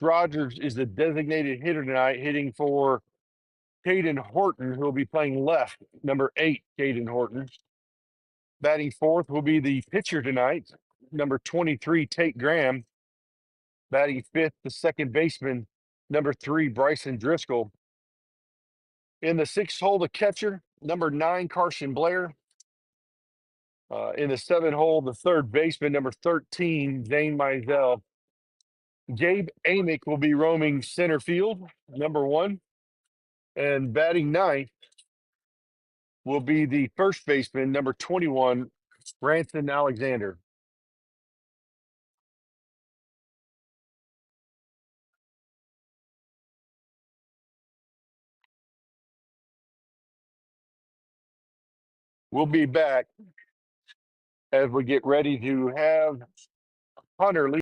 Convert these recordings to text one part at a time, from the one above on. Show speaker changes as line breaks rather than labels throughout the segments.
Rogers is the designated hitter tonight, hitting for Caden Horton, who will be playing left, number 8, Caden Horton. Batting fourth will be the pitcher tonight, number 23, Tate Graham. Batting fifth, the second baseman, number 3, Bryson Driscoll. In the sixth hole, the catcher, number 9, Carson Blair. In the seventh hole, the third baseman, number 13, Zane Mizell. Gabe Amick will be roaming center field, number 1. And batting ninth will be the first baseman, number 21, Branson Alexander. We'll be back as we get ready to have Hunter lead.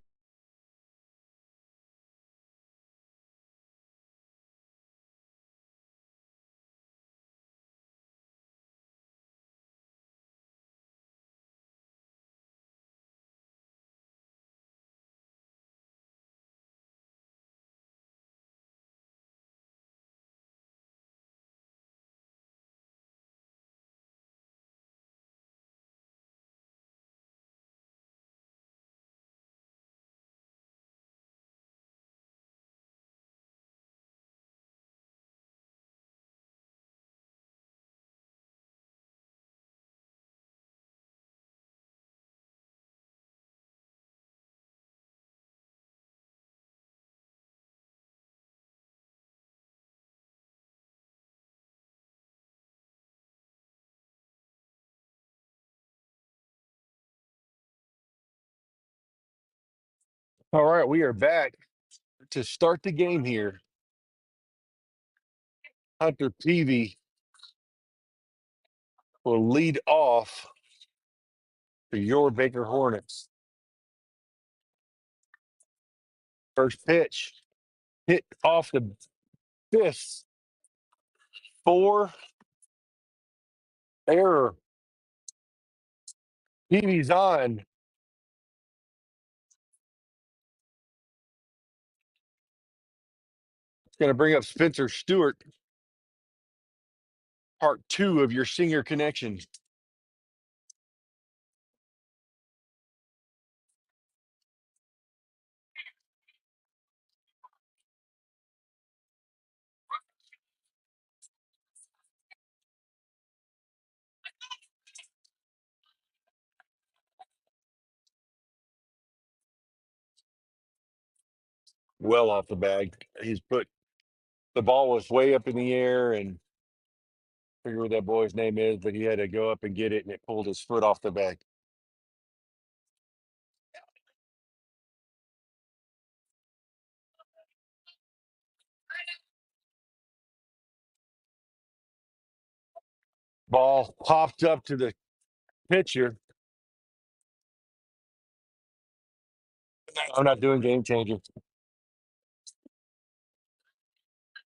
All right, we are back to start the game here. Hunter Peavy will lead off for your Baker Hornets. First pitch, hit off the fifth. 4, error. Peavy's on. It's going to bring up Spencer Stewart, part 2 of your senior connection. Well off the bag. The ball was way up in the air, and I forget what that boy's name is, but he had to go up and get it, and it pulled his foot off the bag. Ball popped up to the pitcher. I'm not doing game changer.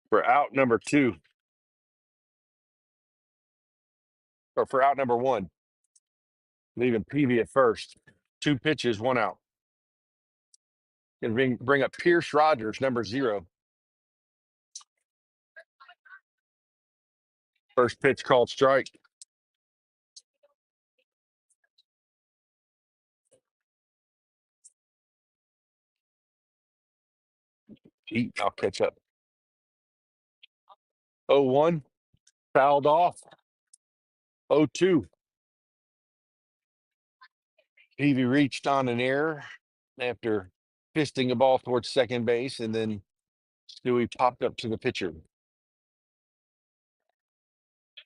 For out number 2. Or for out number 1. Leaving Peavy at first. 2 pitches, 1 out. And bring up Pierce Rogers, number 0. First pitch called strike. I'll catch up. 0-1, fouled off. 0-2. Peavy reached on an error after fisting a ball towards second base, and then Stewie popped up to the pitcher.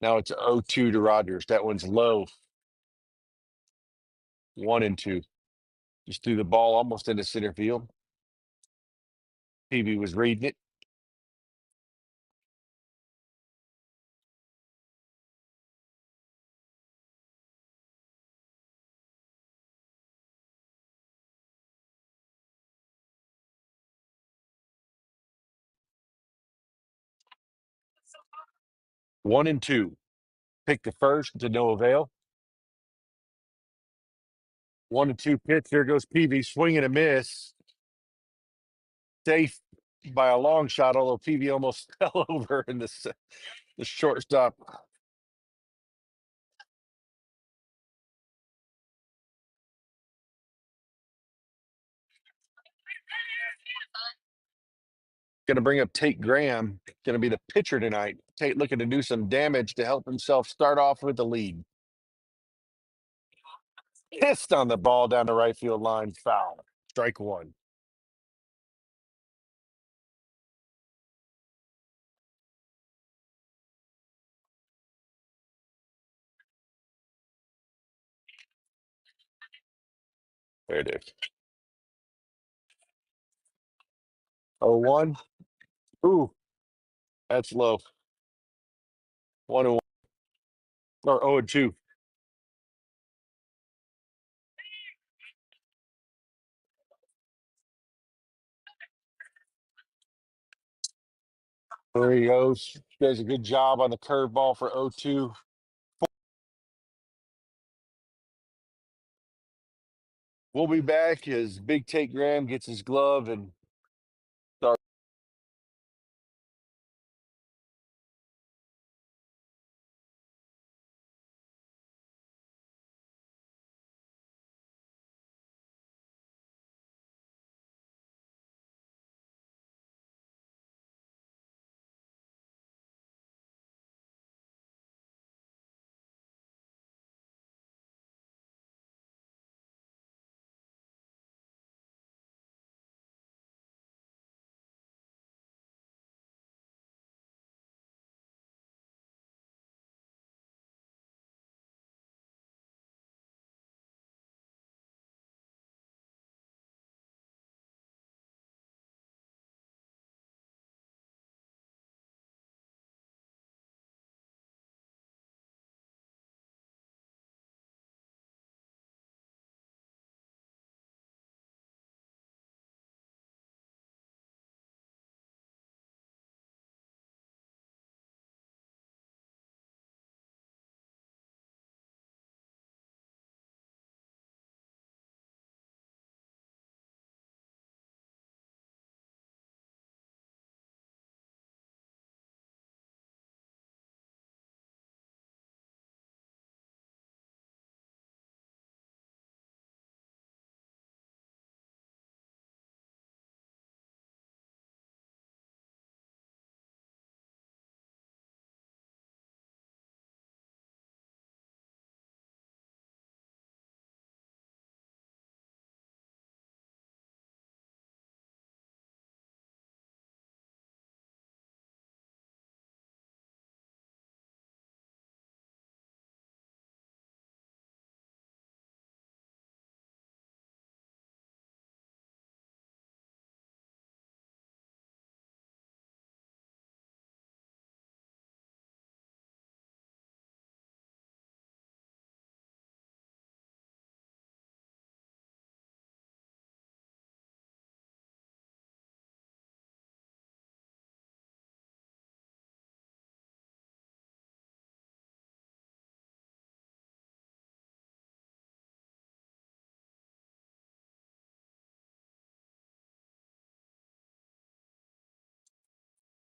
Now it's 0-2 to Rogers. That one's low. 1-2. Just threw the ball almost into center field. Peavy was reading it. One and two. Pick the first to no avail. 1-2 pitch. There goes Peavy, swing and a miss. Safe by a long shot, although PV almost fell over in the shortstop. Going to bring up Tate Graham. Going to be the pitcher tonight. Tate looking to do some damage to help himself start off with the lead. Pissed on the ball down the right field line. Foul. Strike one. There it is. 0-1. Ooh, that's low. 1-1. Or 0-2. There he goes. Does a good job on the curveball for 0-2. We'll be back as Big Tate Graham gets his glove and starts.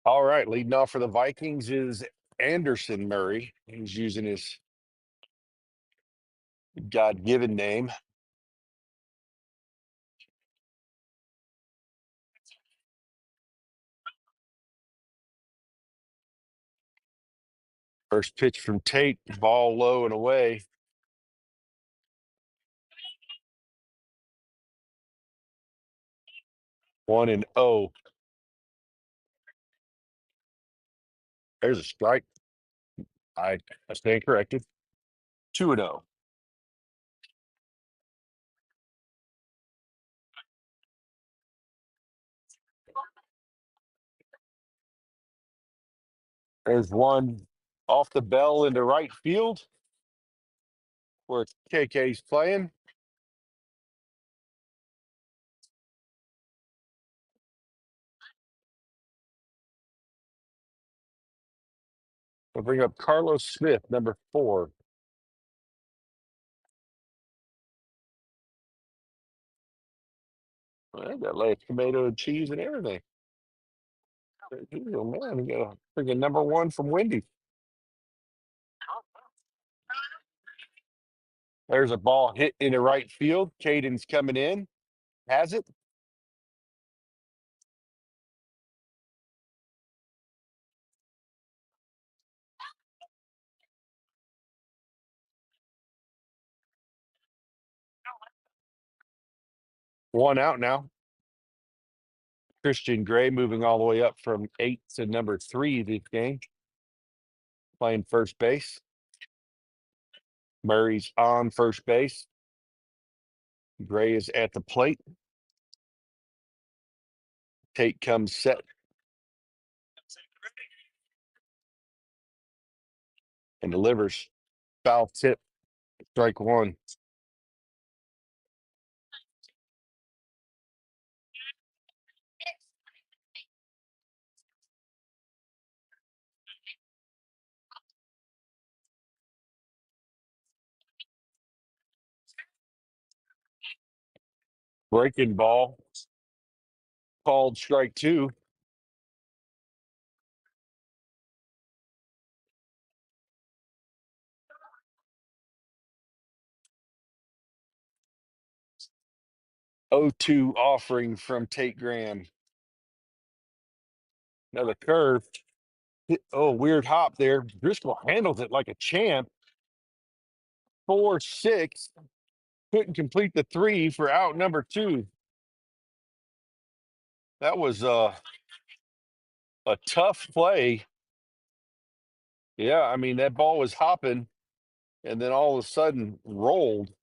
All right, leading off for the Vikings is Anderson Murray. He's using his God-given name. First pitch from Tate, ball low and away. 1-0. There's a strike. I stand corrected. 2-0. There's one off the bell into right field where KK's playing. We'll bring up Carlos Smith, number 4. Well, got like tomato and cheese and everything. Oh, man, we got a freaking number one from Wendy. There's a ball hit into right field. Caden's coming in. Has it. One out now. Christian Gray moving all the way up from 8 to number 3 this game. Playing first base. Murray's on first base. Gray is at the plate. Tate comes set. And delivers. Foul tip. Strike one. Breaking ball. Called strike two. O2 offering from Tate Graham. Another curve. Oh, weird hop there. Driscoll handles it like a champ. 4-6. Couldn't complete the 3 for out number 2. That was a tough play. Yeah, I mean, that ball was hopping and then all of a sudden rolled.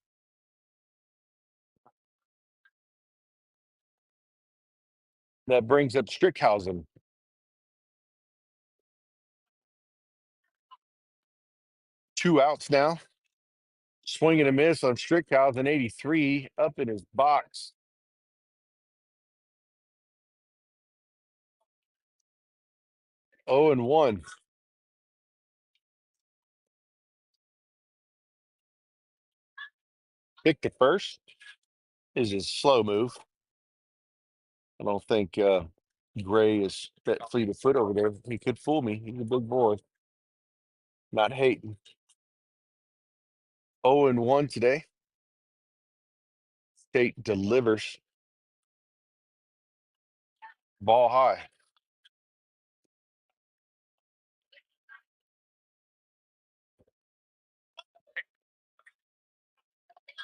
That brings up Strickhausen. Two outs now. Swing and a miss on Strickhausen, 83, up in his box. Oh and 1. Pick the first is his slow move. I don't think Gray is that fleet of foot over there. He could fool me. He's a big boy. Not hating. 0 and 1 today. Tate delivers. Ball high.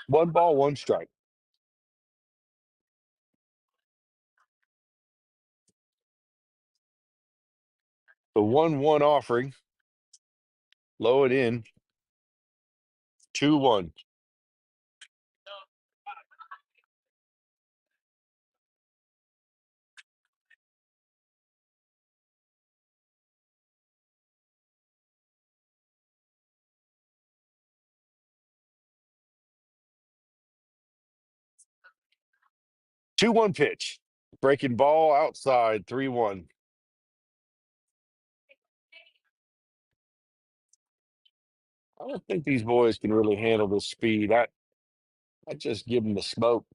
One ball, one strike. The 1-1 offering. Low it in. 2-1. Two one pitch. Breaking ball outside. 3-1. I don't think these boys can really handle this speed. I just give them the smoke.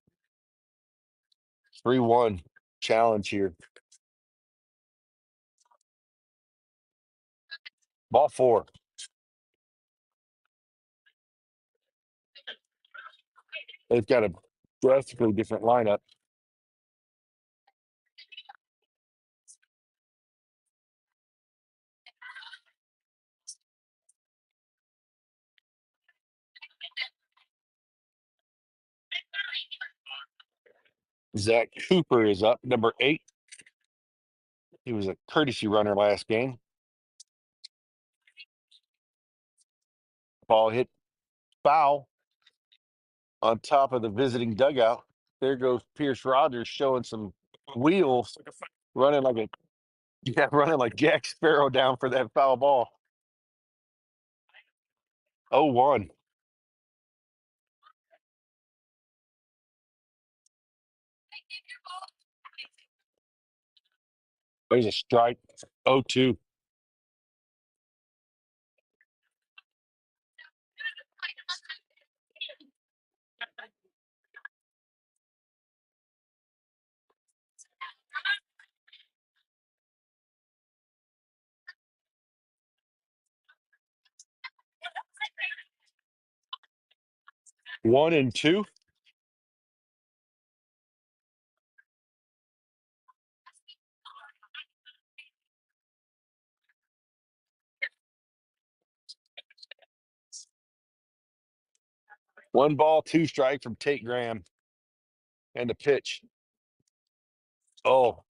3-1 challenge here. Ball 4. They've got a drastically different lineup. Zach Cooper is up, number 8. He was a courtesy runner last game. Ball hit foul on top of the visiting dugout. There goes Pierce Rogers showing some wheels, running like Jack Sparrow down for that foul ball. 0-1. There's a strike. 0-2. 1 and 2. One ball, 2 strike from Tate Graham. And the pitch. Oh,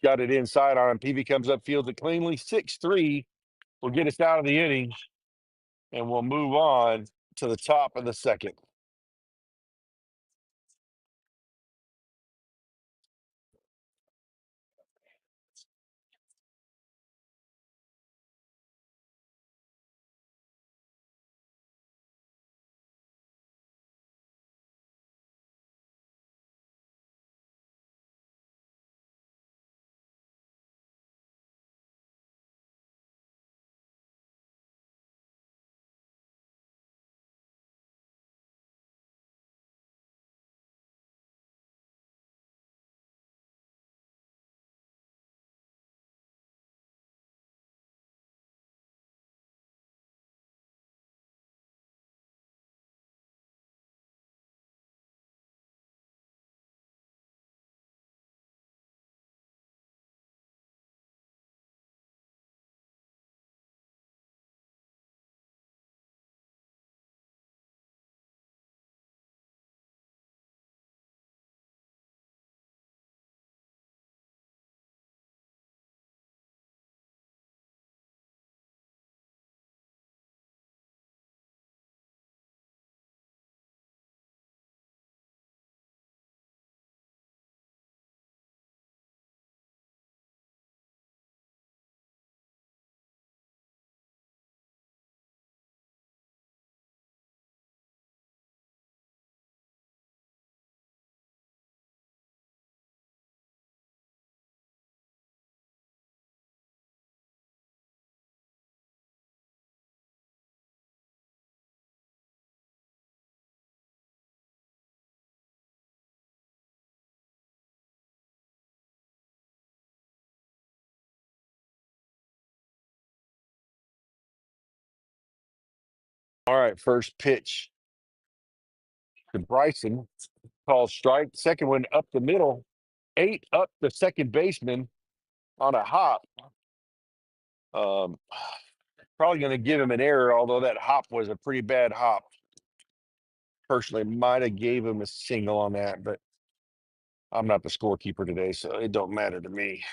got it inside on him. Peavy comes up, fields it cleanly. 6-3 will get us out of the inning. And we'll move on to the top of the second. All right, first pitch to Bryson, called strike. Second one up the middle, 8 up the second baseman on a hop. Probably going to give him an error, although that hop was a pretty bad hop. Personally, might have gave him a single on that, but I'm not the scorekeeper today, so it don't matter to me.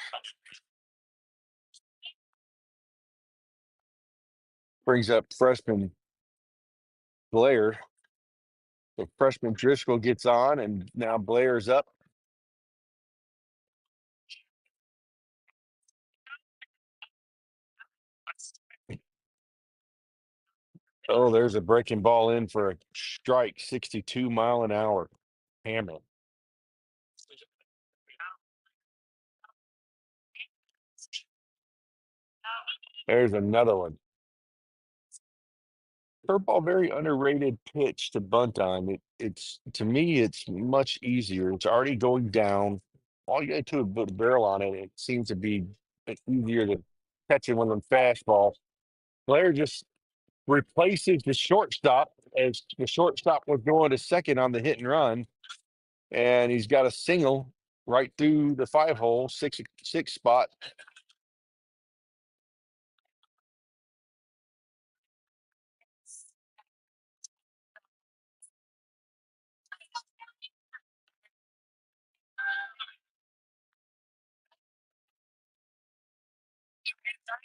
Brings up freshman Blair. The freshman Driscoll gets on, and now Blair's up. Oh, there's a breaking ball in for a strike, 62 mile an hour. Hammer. There's another one. Curveball, very underrated pitch to bunt on. It's to me, it's much easier. It's already going down. All you got to do is put a barrel on it. It seems to be easier to catch it when on fastball. Blair just replaces the shortstop as the shortstop was going to second on the hit and run, and he's got a single right through the 5-hole, six spot.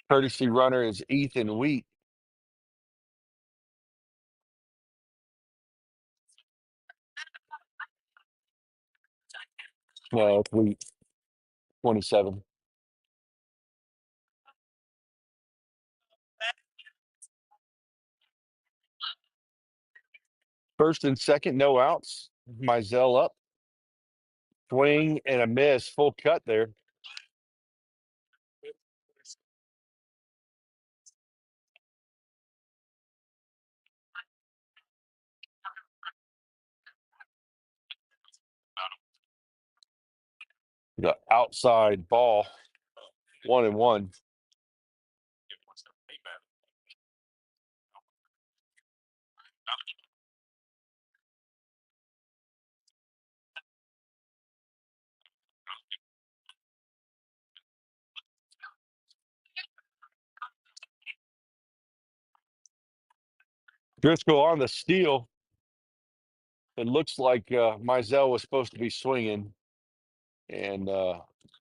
Courtesy runner is Ethan Wheat. No, it's Wheat, 27. First and second, no outs. Mizell up. Swing and a miss. Full cut there. The outside ball. 1-1. Driscoll on the steal. It looks like Mizell was supposed to be swinging, and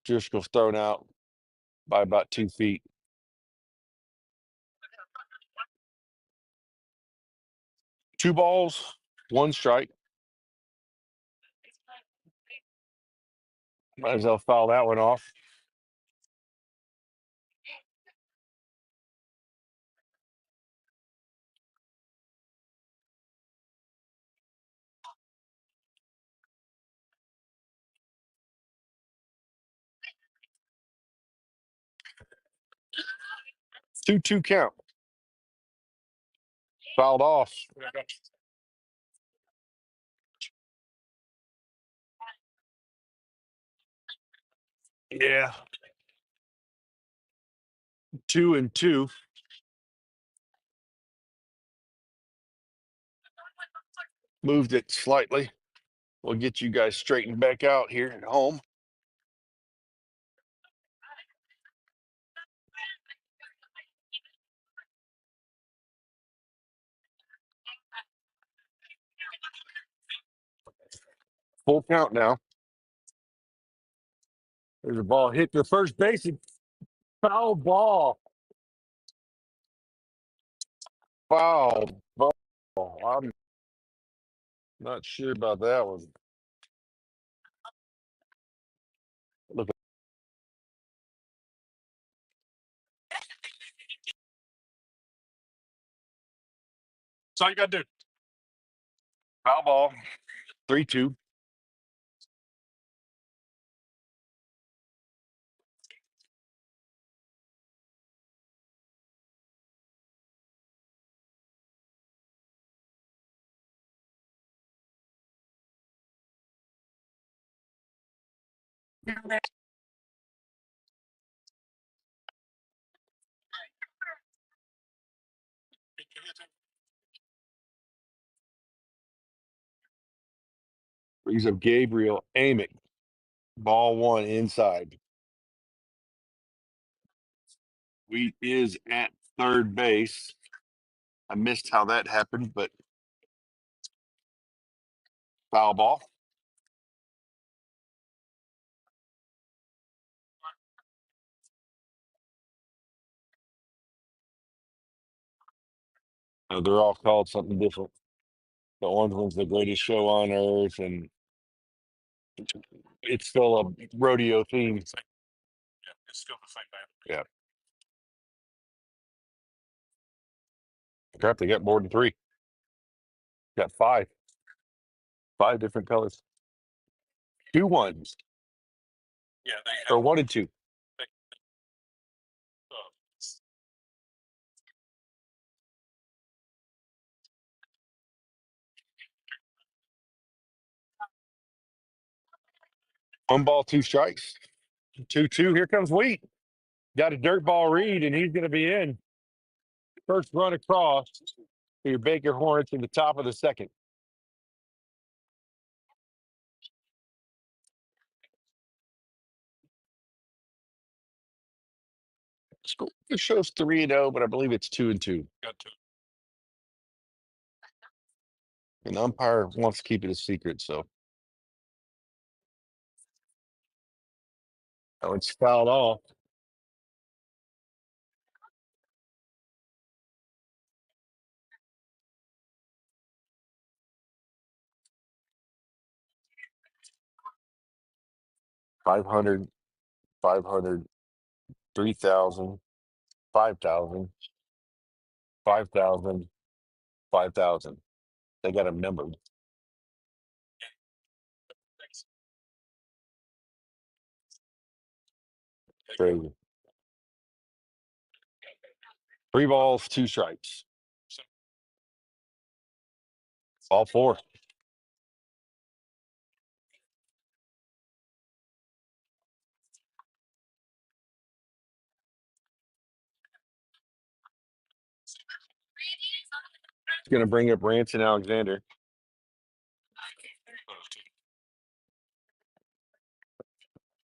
Driscoll's thrown out by about 2 feet. Two balls, one strike. Mizell fouled that one off. Two count. Fouled off. Yeah. 2-2. Moved it slightly. We'll get you guys straightened back out here at home. Full count now. There's a ball hit the first base. Foul ball. Foul ball. I'm not sure about that one. Look,
That's all you got to do.
foul ball. 3-2. Brings up Gabriel Amick. Ball one inside. Wheat is at third base. I missed how that happened, but foul ball. They're all called something different. The orange one's the greatest show on earth, and it's still a rodeo theme.
Yeah, it's still the same man.
Yeah. Crap, they got more than 3. Got 5. 5 different colors. 2 ones.
Yeah, they
Or
have
1 and 2. One ball, 2 strikes. 2-2. Here comes Wheat. Got a dirt ball read, and he's going to be in. First run across for your Baker Hornets in the top of the second. Score shows 3-0, but I believe it's 2-2.
got to.
And the umpire wants to keep it a secret, so. Oh, it's fouled off. $500, 500, 3,000, 5,000, 5,000, 5,000. They got them numbered. Crazy. 3 balls, 2 strikes. All 4. It's going to bring up Ranson Alexander.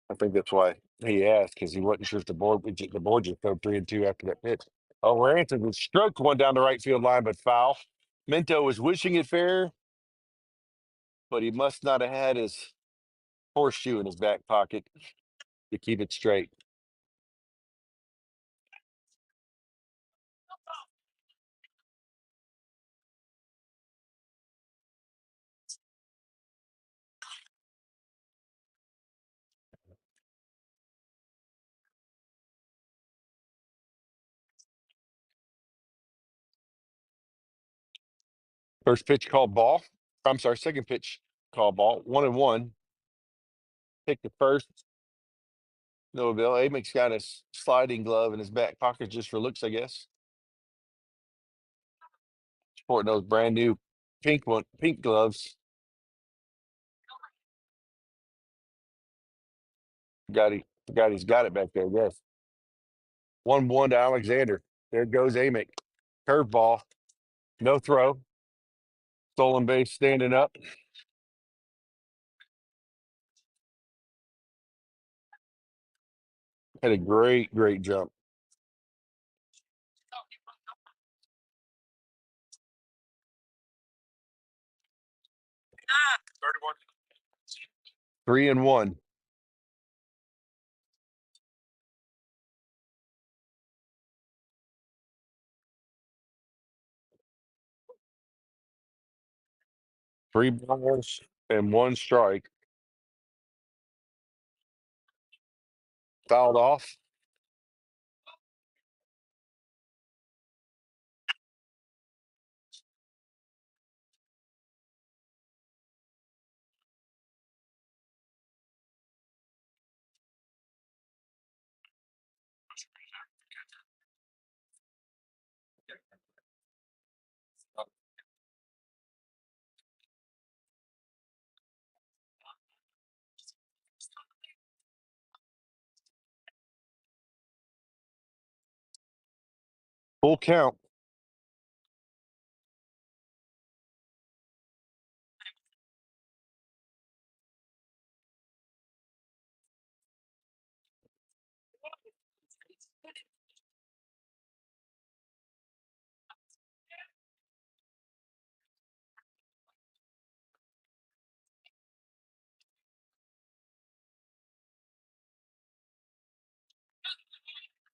I think that's why he asked, because he wasn't sure if the board just threw 3-2 after that pitch. Oh, Ranson stroked one down the right field line, but foul. Minto was wishing it fair, but he must not have had his horseshoe in his back pocket to keep it straight. First pitch called ball. I'm sorry, second pitch called ball. 1-1. Pick the first. No avail. Amick's got his sliding glove in his back pocket just for looks, I guess. Sporting those brand new pink gloves. Forgot he's got it back there. Yes. 1-1 to Alexander. There goes Amick. Curveball. No throw. Stolen base standing up. Had a great jump.
Ah, 31.
3-1. Three balls and one strike. Fouled off. Full count.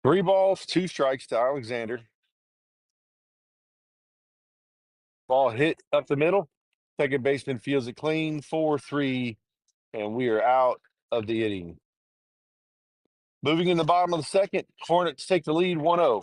Three balls, two strikes to Alexander. Ball hit up the middle. Second baseman fields it clean. 4-3, and we are out of the inning. Moving in the bottom of the second, Hornets take the lead 1-0.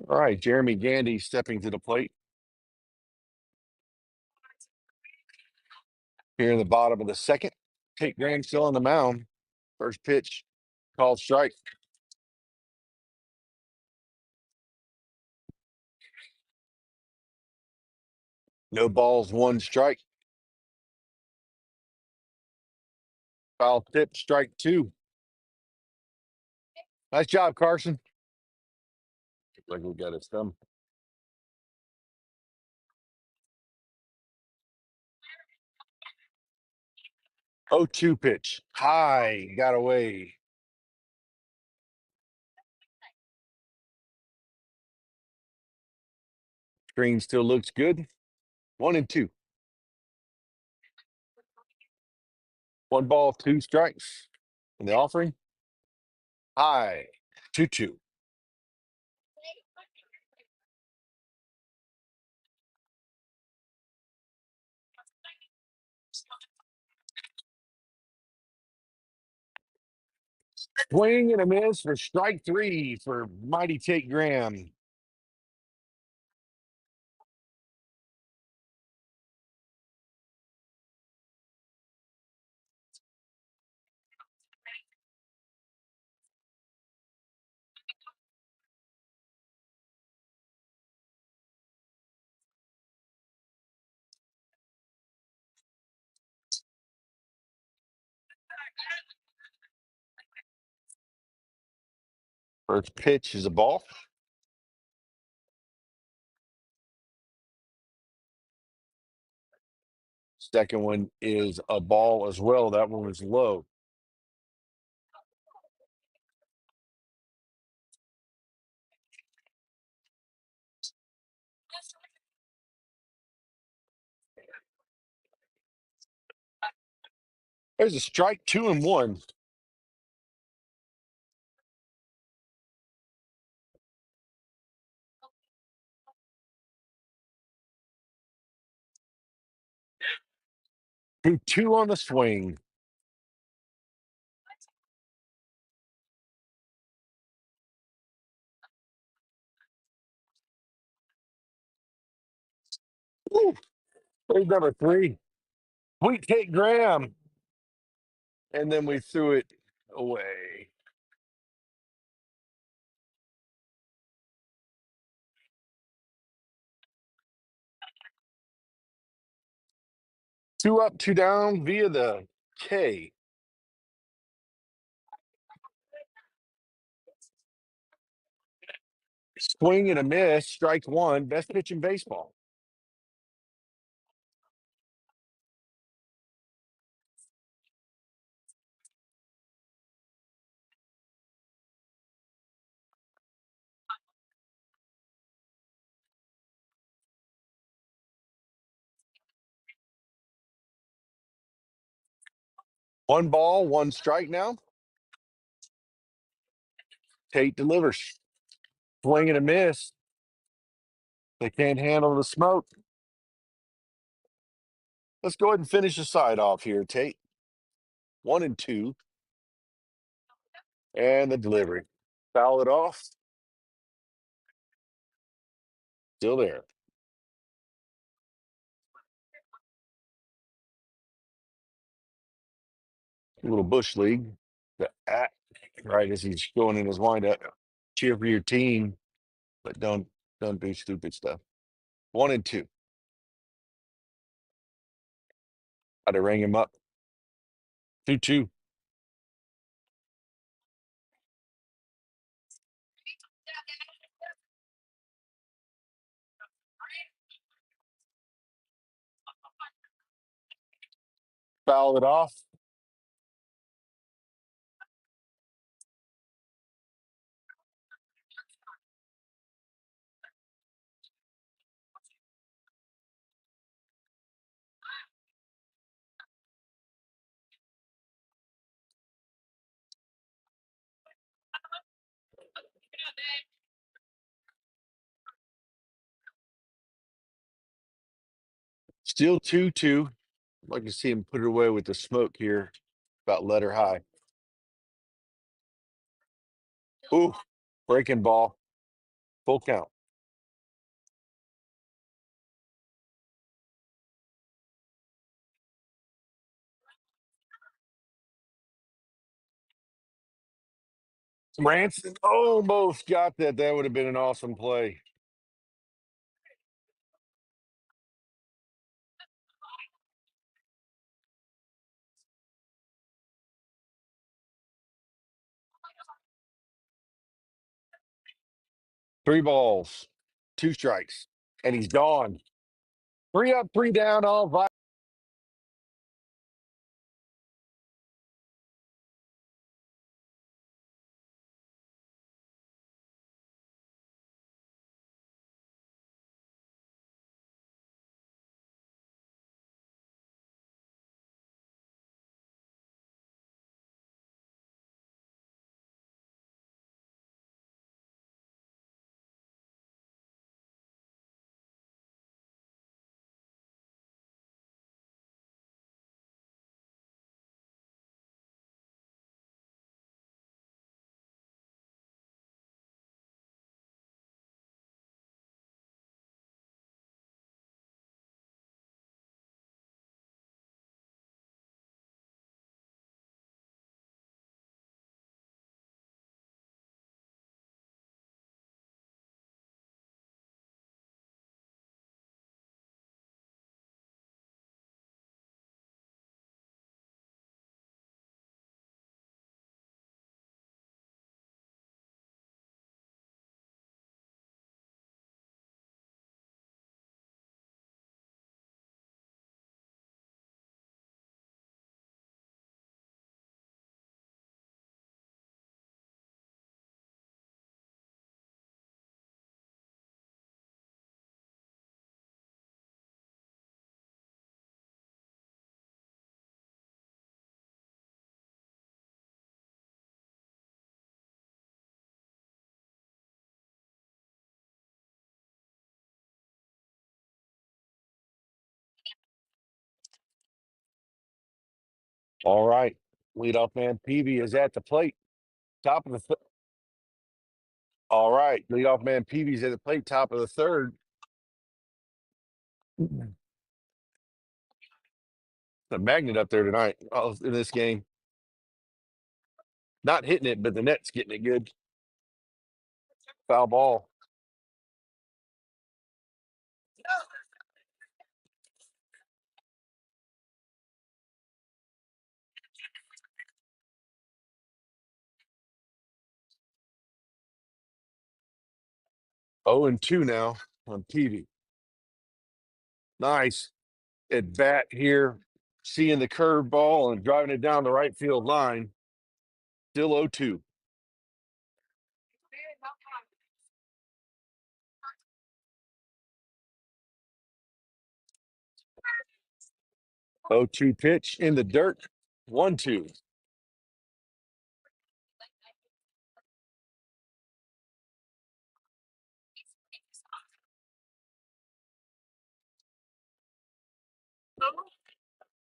All right, Jeremy Gandy stepping to the plate. Here in the bottom of the second. Tate Graham still on the mound. First pitch called strike. No balls, one strike. Foul tip, strike two. Nice job, Carson. Like we got his thumb. 0-2 pitch. High. Got away. Screen still looks good. 1-2. 1 ball, 2 strikes. In the offering. High. 2-2. Swing and a miss for strike 3 for mighty Tate Graham. First pitch is a ball. Second one is a ball as well. That one was low. There's a strike, 2-1. Two on the swing. Woo. There's number 3. Sweet Tate Graham. And then we threw it away. Two up, 2 down via the K. Swing and a miss, strike 1, best pitch in baseball. One ball, 1 strike now. Tate delivers. Swing and a miss. They can't handle the smoke. Let's go ahead and finish the side off here, Tate. 1-2. And the delivery. Foul it off. Still there. A little bush league. Right as he's going in his windup. Cheer for your team, but don't do stupid stuff. 1-2. Had to ring him up. 2-2. Foul it off. Still 2-2. I'd like to see him put it away with the smoke here. About letter high. Ooh, breaking ball. Full count. Ranson almost got that. That would have been an awesome play. 3 balls, 2 strikes, and he's gone. 3 up, 3 down, all vi- All right. Leadoff man Peavy is at the plate. Top of the All right. Leadoff man Peavy's at the plate, top of the third. The magnet up there tonight in this game. Not hitting it, but the net's getting it good. Foul ball. Oh and 2 now on Peavy. Nice at bat here, seeing the curveball and driving it down the right field line. Still 0-2. Oh, 2 pitch in the dirt. 1-2.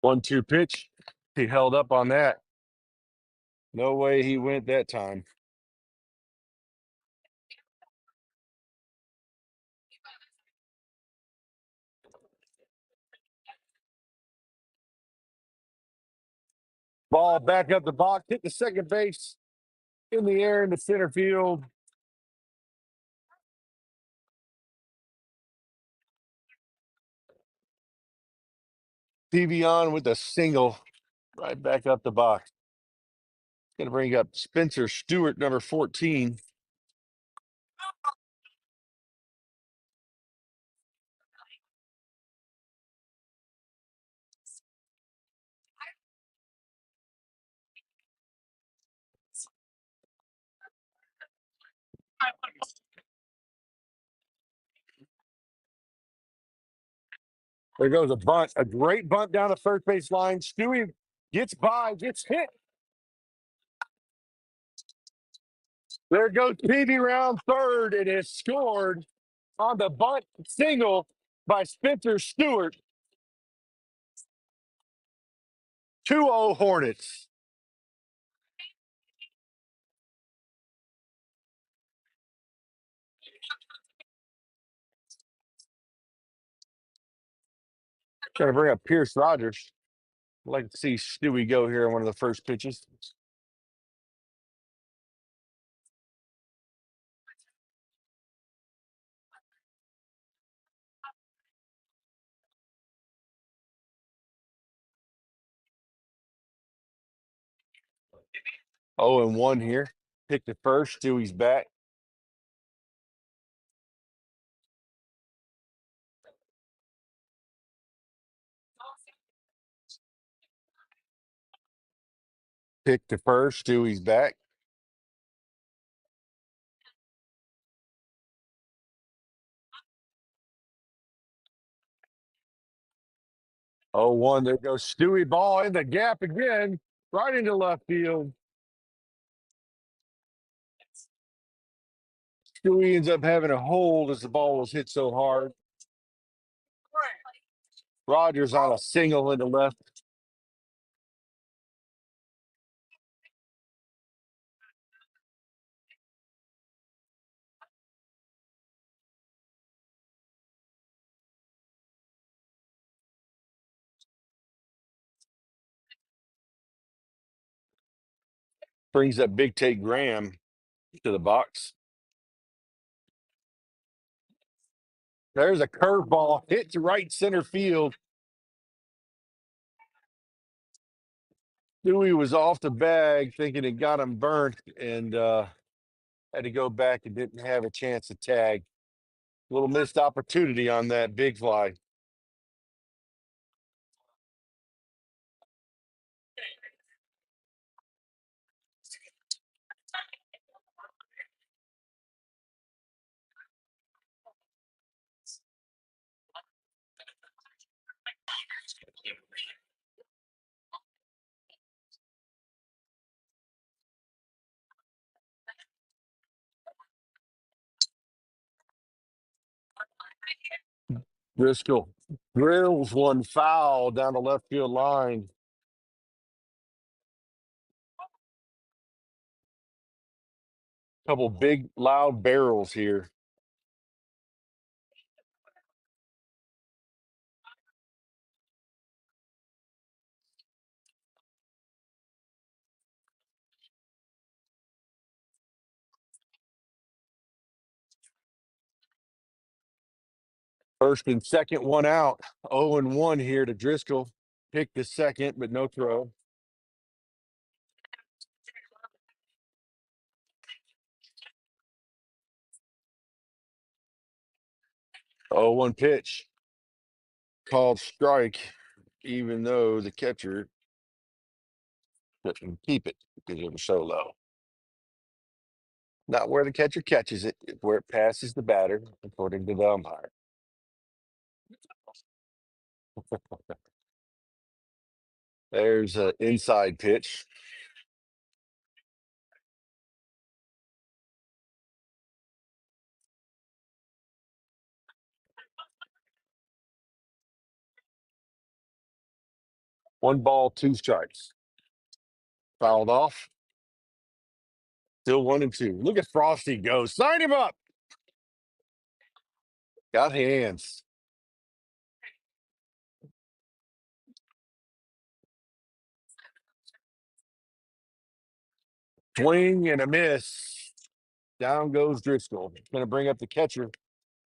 One-two pitch. He held up on that. No way he went that time. Ball back up the box, hit the second base in the air in the center field. PV on with a single right back up the box. Going to bring up Spencer Stewart, number 14. There goes a bunt, a great bunt down the first base line. Stewie gets by, gets hit. There goes PV round third. It is scored on the bunt single by Spencer Stewart. 2-0 Hornets. Trying to bring up Pierce Rogers. I'd like to see Stewie go here on one of the first pitches. Oh, and 1 here. Picked it first. Stewie's back. Pick to first. Stewie's back. Oh, one. There goes Stewie. Ball in the gap again. Right into left field. Stewie ends up having a hold as the ball was hit so hard. Rogers on a single into left. Brings up Big Tate Graham to the box. There's a curveball hit to right center field. Stewie was off the bag thinking it got him burnt and had to go back and didn't have a chance to tag. Little missed opportunity on that big fly. Driscoll drills one foul down the left field line. Couple big, loud barrels here. First and second, one out. 0-1 here to Driscoll. Picked the second, but no throw. Oh, one pitch. Called strike, even though the catcher couldn't keep it because it was so low. Not where the catcher catches it, it's where it passes the batter, according to the umpire. There's an inside pitch. One ball, two strikes. Fouled off. Still 1-2. Look at Frosty go. Sign him up. Got hands. Swing and a miss. Down goes Driscoll. Going to bring up the catcher,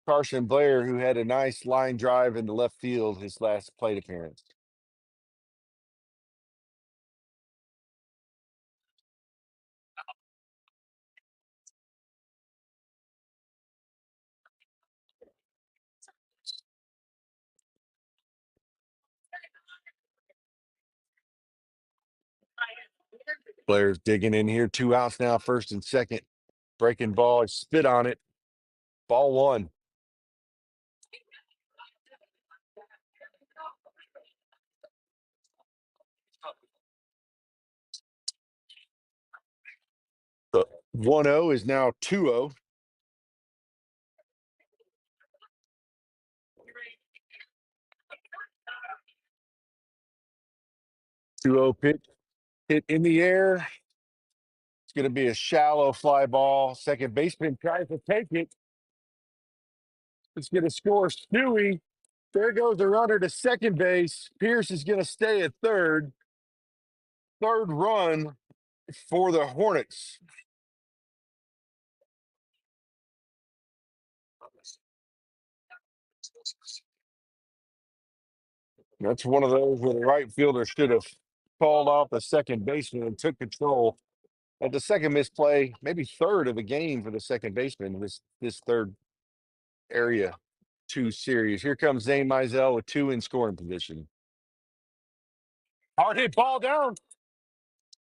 Carson Blair, who had a nice line drive into left field his last plate appearance. Blair's digging in here. 2 outs now, first and second. Breaking ball. He spit on it. Ball one. The 1-0 is now 2-0. Pitch hit in the air. It's going to be a shallow fly ball. Second baseman tries to take it. It's going to score Stewie. There goes the runner to second base. Pierce is going to stay at third. Third run for the Hornets. That's one of those where the right fielder should have called off the second baseman and took control. At the second misplay, maybe third of the game for the second baseman, this third area 2 series. Here comes Zane Mizell with 2 in scoring position. Hard hit ball down.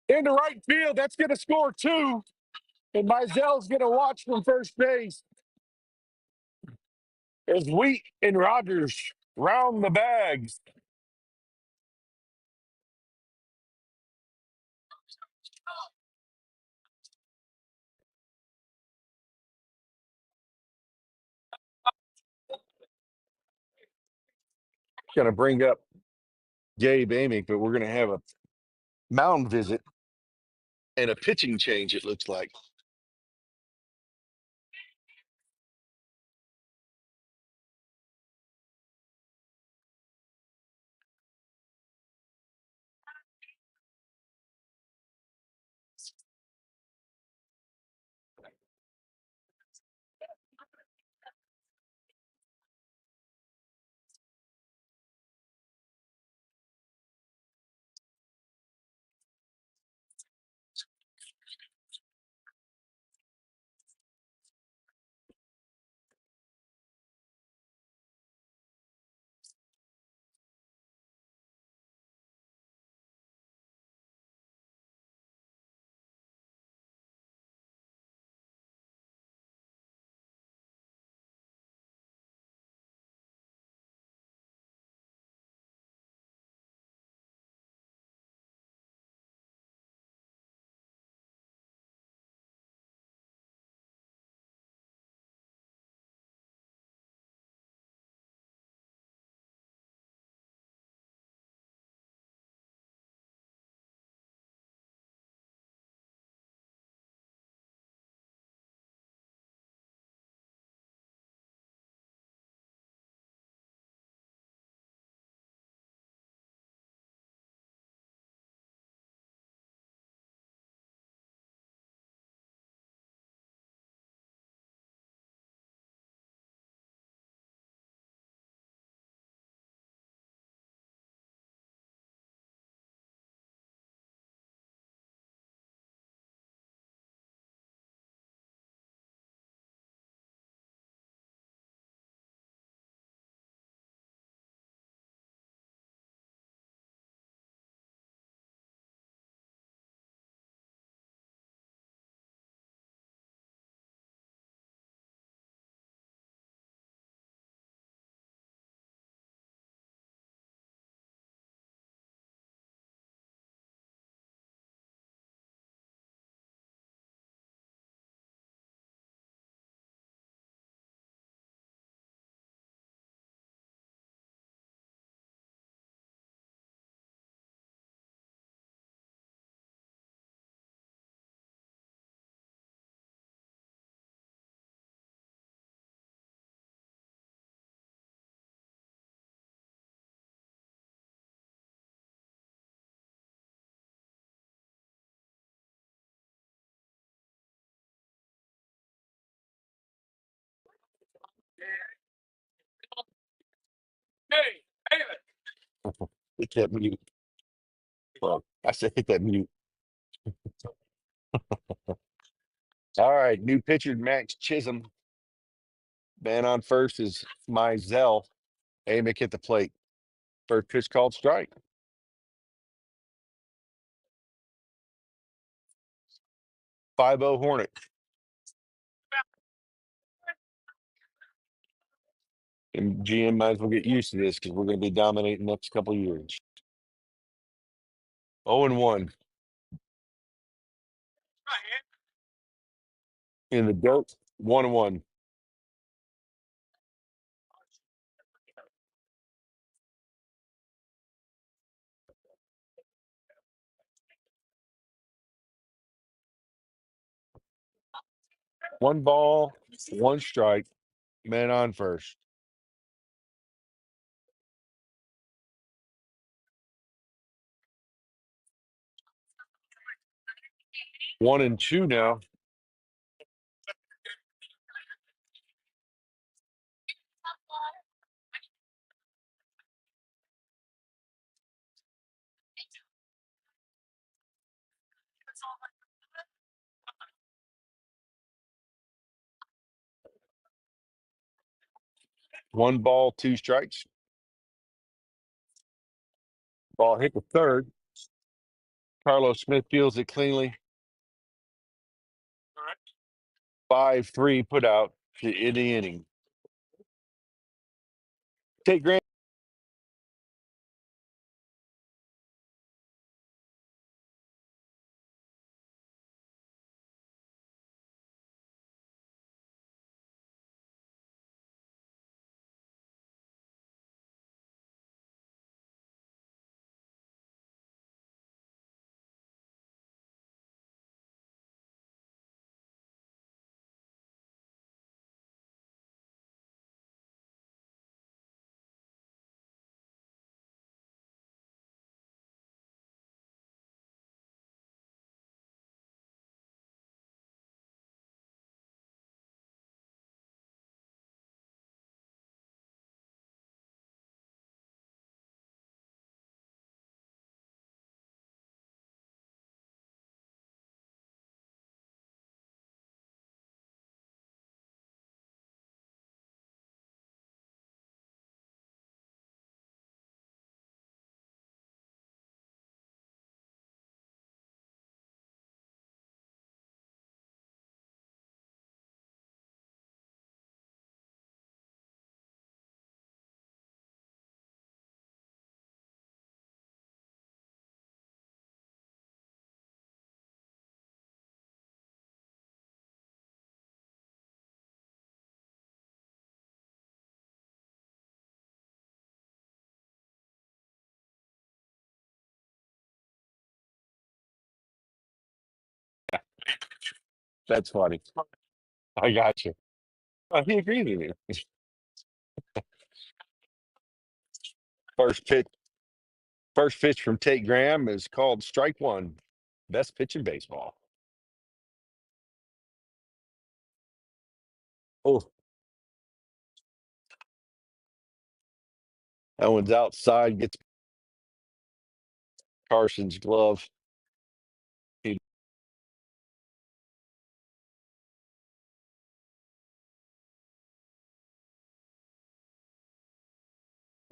into right field. That's going to score 2. And Mizell's going to watch from first base as Wheat and Rogers round the bags. Going to bring up Gabe Amick, but we're going to have a mound visit and a pitching change, it looks like. Hit that mute. Well, I said hit that mute. All right, new pitcher, Max Chisholm. Man on first is Mizell. Amick hit the plate. First pitch called strike. 5-0 Hornet. And GM might as well get used to this because we're going to be dominating the next couple of years. 0-1. In the dirt, 1-1. One ball, one strike. Man on first. 1-2 now. One ball, two strikes. Ball hit the third. Carlos Smith fields it cleanly.
All right.
5-3 put out in the inning. Tate Graham. That's funny. I got you. He agrees with you. First pitch. First pitch from Tate Graham is called strike one. Best pitch in baseball. Oh, that one's outside. Gets Carson's glove.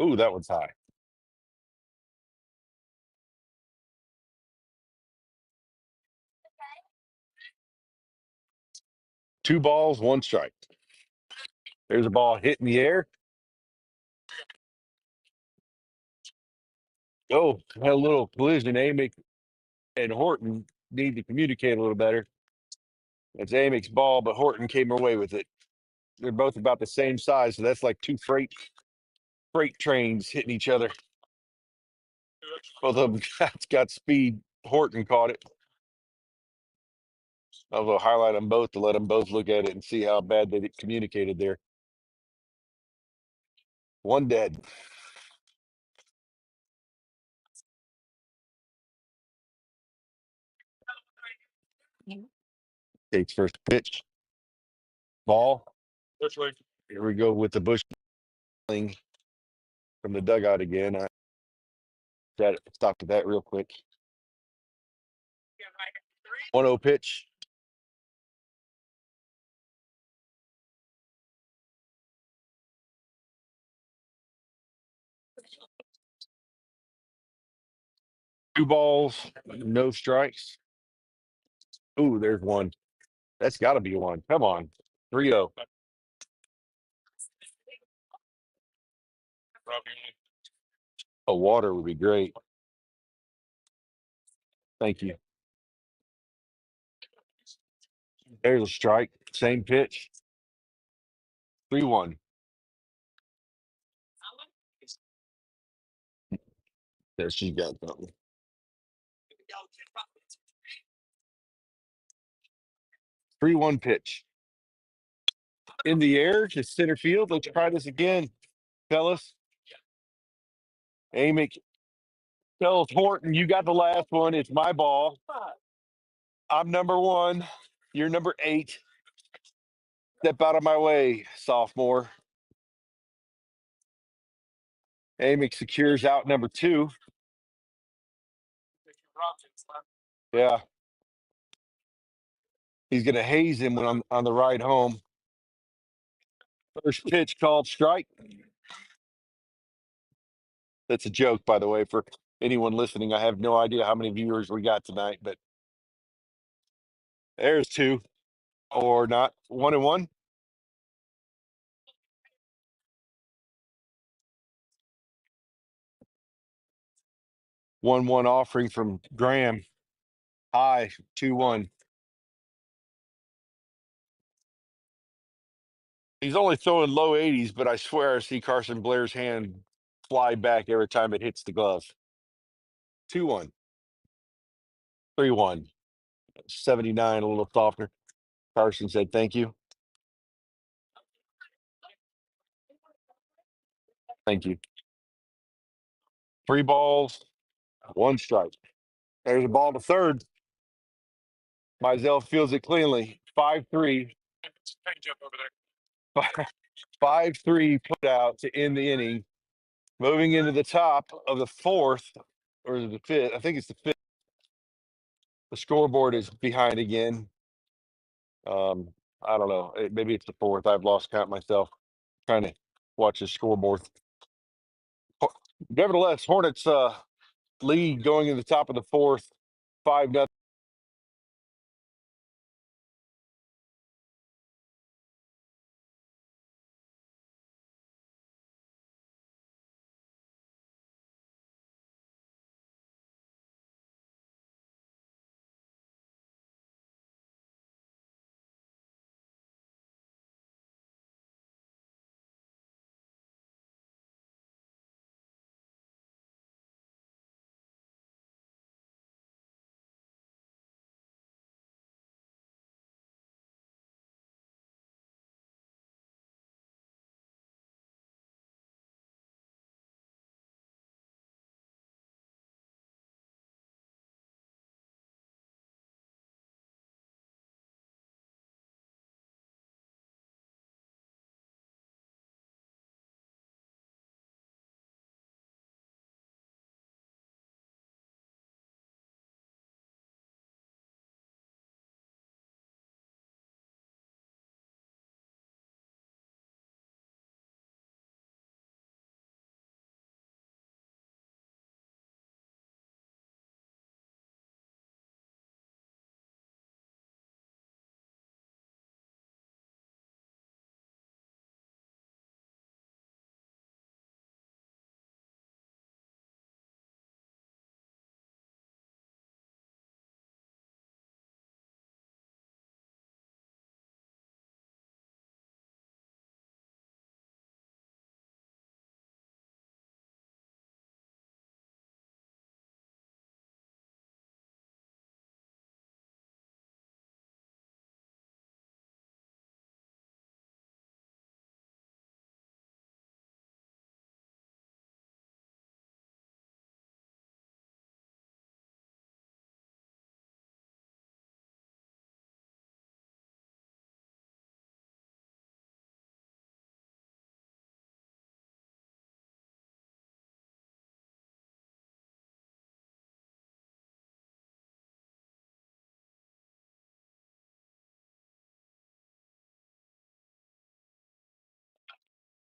Ooh, that one's high. Two balls, one strike. There's a ball hit in the air. Oh, had a little collision. Amick and Horton need to communicate a little better. It's Amick's ball, but Horton came away with it. They're both about the same size, so that's like two freight trains hitting each other. Both of them got speed. Horton caught it. I'll highlight them both to let them both look at it and see how bad they communicated there. One dead. Tate's first pitch. Ball.
Which way?
Here we go with the Bush from the dugout again. I stopped at that real quick. 1-0 pitch. Two balls, no strikes. Ooh, there's one. That's got to be one. Come on. 3-0. A water would be great. Thank you. There's a strike. Same pitch. 3-1. There she got something. 3-1 pitch. In the air to center field. Let's try this again, fellas. Amick tells Horton, you got the last one. It's my ball. I'm number 1. You're number 8. Step out of my way, sophomore. Amick secures out number 2. Yeah. He's going to haze him when on the ride home. First pitch called strike. That's a joke, by the way, for anyone listening. I have no idea how many viewers we got tonight, but there's two or not. 1-1. 1-1 offering from Graham. High 2-1. He's only throwing low 80s, but I swear I see Carson Blair's hand fly back every time it hits the glove. 2-1. 3-1. 79, a little softer. Carson said thank you. Thank you. 3 balls, 1 strike. There's a ball to third. Mizell fields it cleanly. 5-3.
Change up over there.
5-3 put out to end the inning. Moving into the top of the fourth, or the fifth. I think it's the fifth. The scoreboard is behind again. I don't know. Maybe it's the fourth. I've lost count myself. Trying to watch the scoreboard. Nevertheless, Hornets lead going in the top of the fourth, 5-0.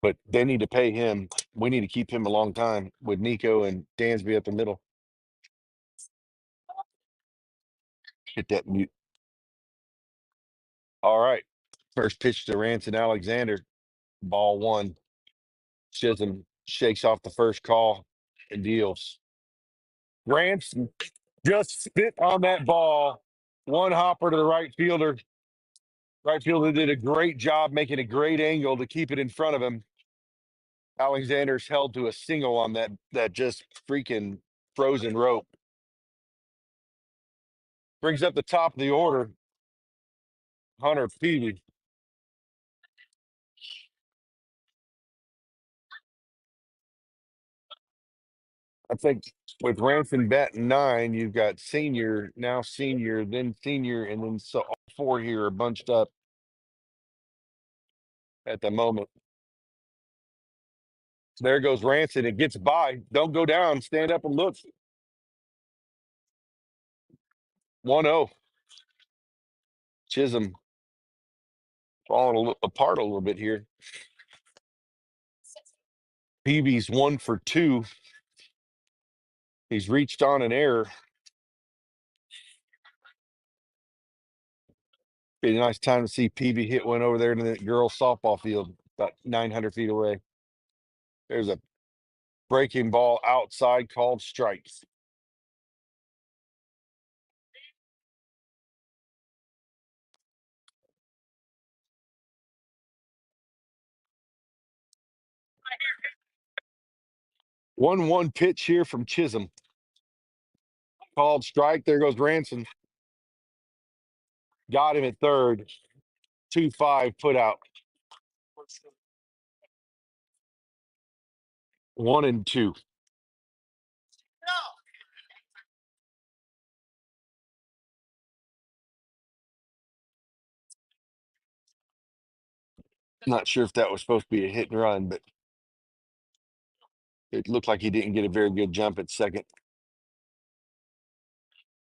But they need to pay him. We need to keep him a long time with Nico and Dansby up the middle. Hit that mute. All right. First pitch to Ranson Alexander. Ball 1. Chisholm shakes off the first call and deals. Ranson just spit on that ball. 1 hopper to the right fielder. Right fielder did a great job making a great angle to keep it in front of him. Alexander's held to a single on that just freaking frozen rope. Brings up the top of the order, Hunter Peavy. I think with Ranson batting 9, you've got senior, now senior, then senior, and then so all 4 here are bunched up at the moment. There goes Ranson. It gets by. Don't go down. Stand up and look. 1-0. Chisholm falling apart a little bit here. Peavy's 1 for 2. He's reached on an error. Be a nice time to see PB hit one over there to the girls' softball field, about 900 feet away. There's a breaking ball outside called strikes. One pitch here from Chisholm. Called strike. There goes Ransom. Got him at third. 2-5 put out. 1-2. Not sure if that was supposed to be a hit and run, but it looked like he didn't get a very good jump at second.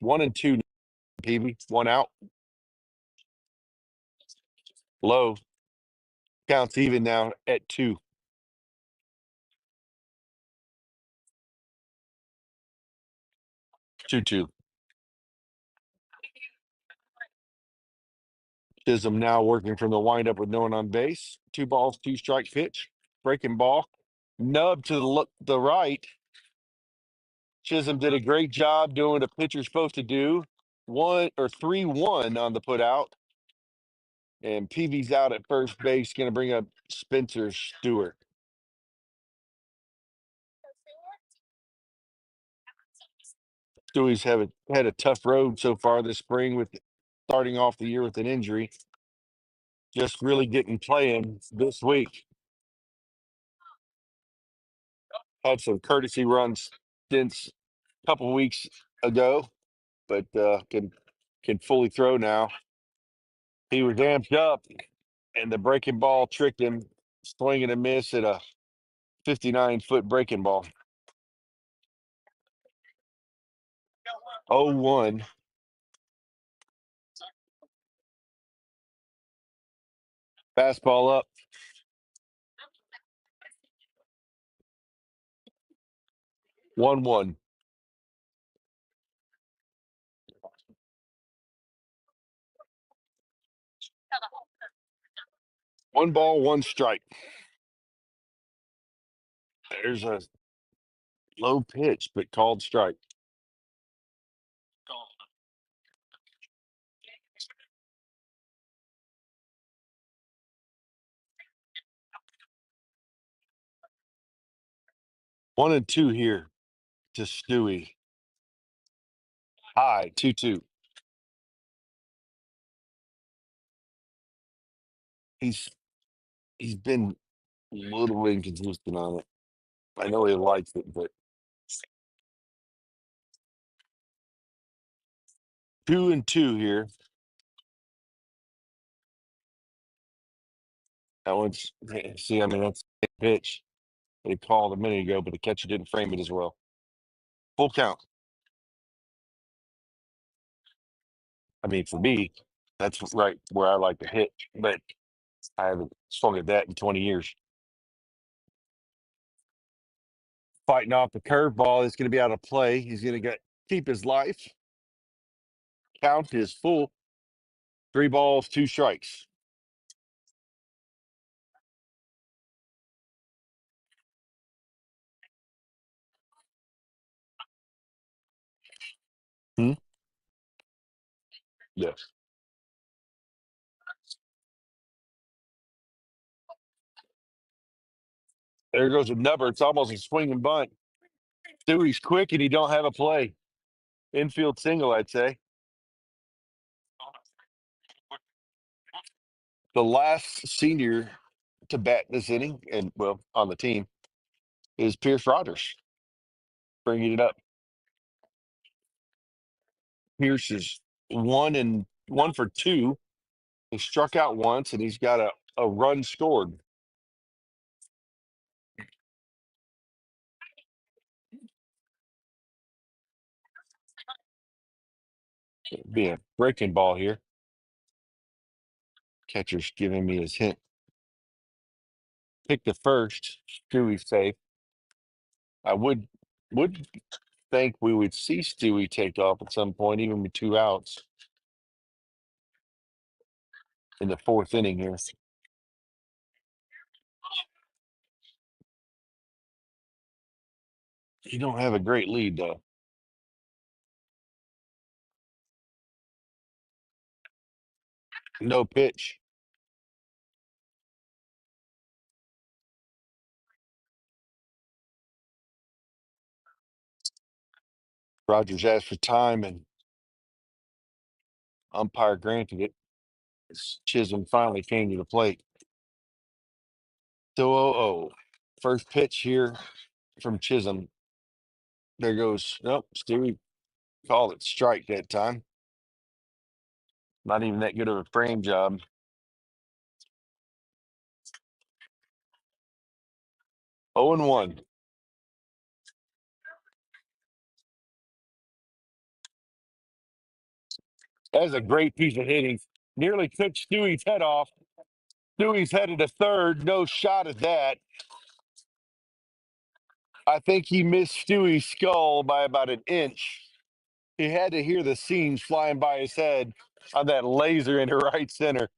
1-2, PB. One out. Low. Counts even now at 2. 2-2. Chisholm now working from the windup with no one on base. 2 balls, 2 strike pitch. Breaking ball. Nub to the right. Chisholm did a great job doing what a pitcher's supposed to do. 3-1 on the put out. And PV's out at first base, going to bring up Spencer Stewart. Stewie's had a tough road so far this spring with starting off the year with an injury. Just really getting playing this week. Had some courtesy runs since a couple weeks ago, but can fully throw now. He was amped up, and the breaking ball tricked him, swing and a miss at a 59-foot breaking ball. 0-1. Fastball up. 1-1. One ball, one strike. There's a low pitch, but called strike. One and two here to Stewie. High, 2-2. He's been a little inconsistent on it. I know he likes it, but 2-2 here. That one's see, I mean that's a pitch they called a minute ago, but the catcher didn't frame it as well. Full count. I mean, for me, that's right where I like to hit, but I haven't swung at that in 20 years. Fighting off the curveball is going to be out of play. He's going to keep his life. Count is full. 3 balls, 2 strikes. Yes. There goes a number. It's almost a swing and bunt. Stewie's quick and he don't have a play. Infield single, I'd say. The last senior to bat this inning, and well, on the team, is Pierce Rogers. Bringing it up. Pierce is 1 for 2. He struck out once, and he's got a run scored. Be a breaking ball here. Catcher's giving me his hint. Pick the first. Stewie's safe. I would think we would see Stewie take off at some point, even with 2 outs in the 4th inning here. You don't have a great lead, though. No pitch. Rogers asked for time, and umpire granted it. Chisholm finally came to the plate. 2-0. First pitch here from Chisholm. There goes. Nope, Stewie called it strike that time. Not even that good of a frame job. 0-1. That's a great piece of hitting. Nearly took Stewie's head off. Stewie's headed to third. No shot at that. I think he missed Stewie's skull by about an inch. He had to hear the seams flying by his head on that laser into right center.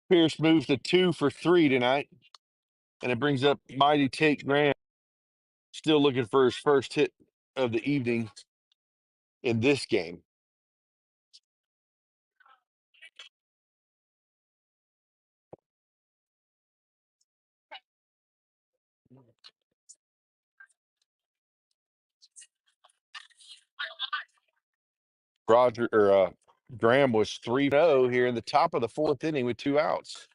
Pierce moves to 2 for 3 tonight, and it brings up mighty Tate Graham, still looking for his first hit of the evening in this game. Graham was 3-0 here in the top of the 4th inning with 2 outs.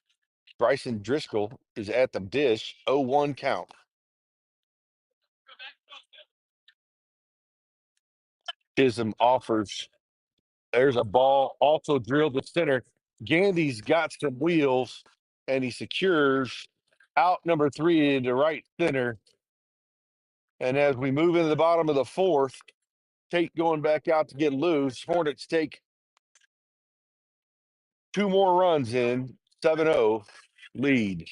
Bryson Driscoll is at the dish, 0-1 count. Chisholm offers. There's a ball also drilled to center. Gandy's got some wheels, and he secures out number 3 into right center. And as we move into the bottom of the 4th, Tate going back out to get loose. Hornets take 2 more runs in, 7-0 lead.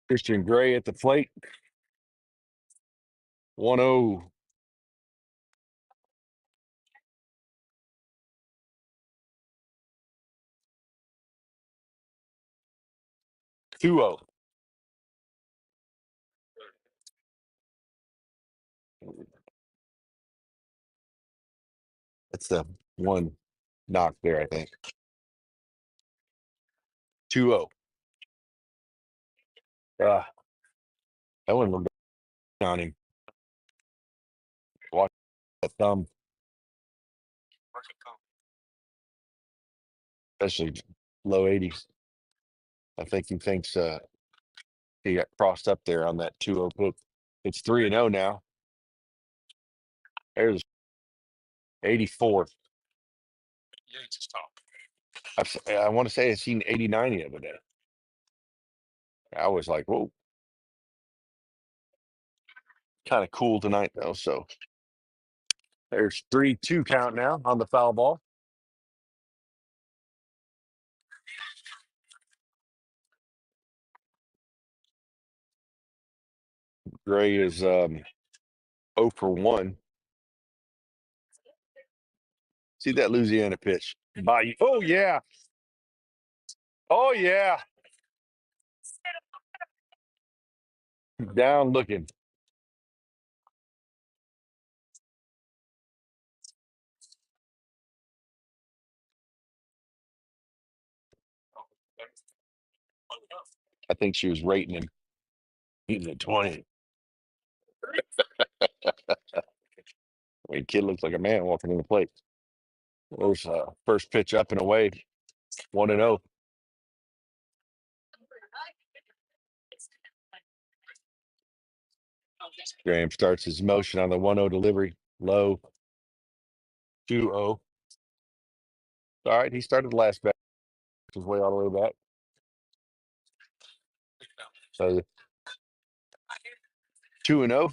Christian Gray at the plate. 1-0. Two 0. That's the one knock there, I think. 2-0. That one looked on him. Watch that thumb, especially low 80s. I think he thinks he got crossed up there on that 2-0 hook. It's 3-0 now. There's 84.
Yates is top.
I want to say I've seen 89 the other day. I was like, whoa. Kind of cool tonight, though. So there's 3-2 count now on the foul ball. Gray is 0 for 1. See that Louisiana pitch? By oh yeah. Oh yeah. Down looking. I think she was rating him. He's at 20. I mean, kid looks like a man walking in the plate. There's first pitch up and away, 1-0. Graham starts his motion on the 1-0 delivery. Low. 2-0. All right, he started the last bat. His way all the way back. So 2-0.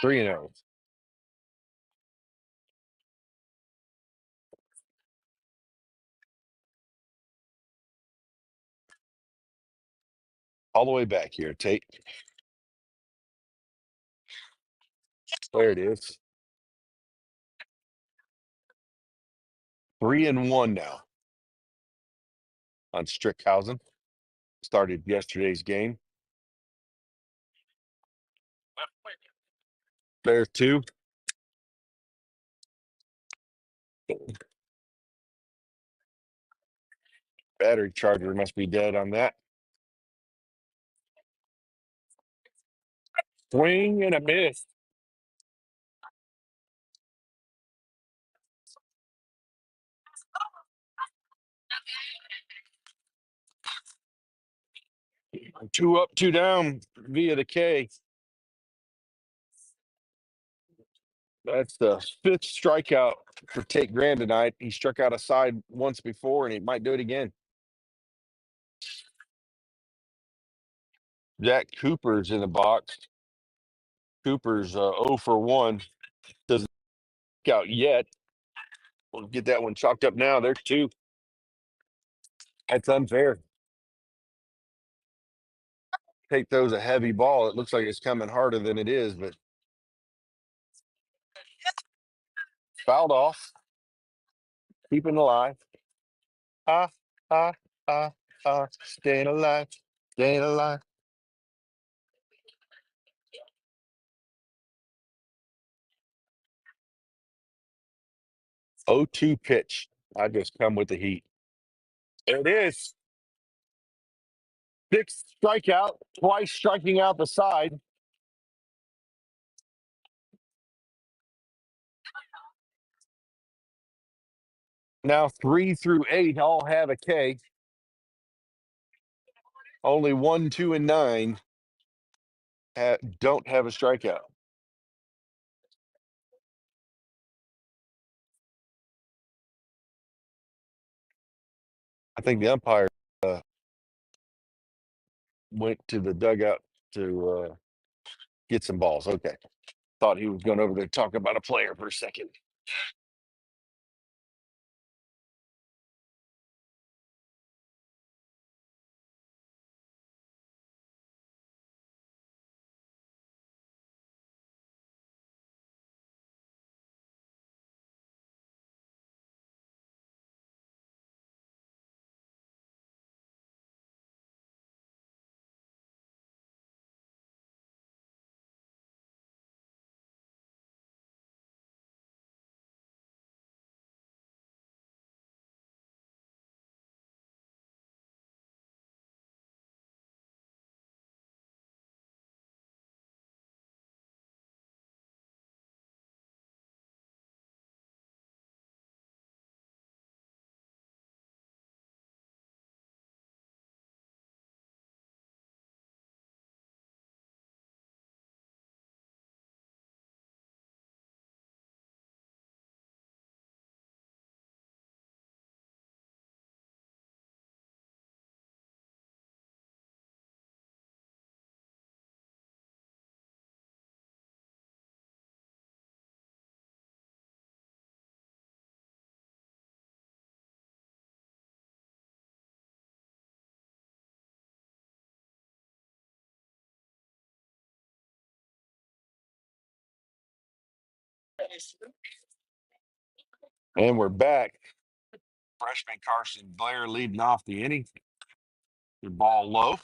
3-0. All the way back here, Tate. There it is. 3-1 now on Strickhausen. Started yesterday's game. There's 2. Battery charger must be dead on that. Swing and a miss. Two up, 2 down via the K. That's the 5th strikeout for Tate Grand tonight. He struck out a side once before, and he might do it again. Jack Cooper's in the box. Cooper's 0 for 1. Doesn't strike out yet. We'll get that one chalked up now. There's 2. That's unfair. Tate throws a heavy ball. It looks like it's coming harder than it is, but fouled off. Keeping alive. Ah, ah, staying alive. Staying alive. 0-2 pitch. I just come with the heat. There it is. 6th strikeout, twice striking out the side. Now 3 through 8 all have a K. Only 1, 2, and 9 don't have a strikeout. I think the umpire went to the dugout to get some balls. Okay. Thought he was going over there to talk about a player for a second. And we're back. Freshman Carson Blair leading off the inning. The ball low.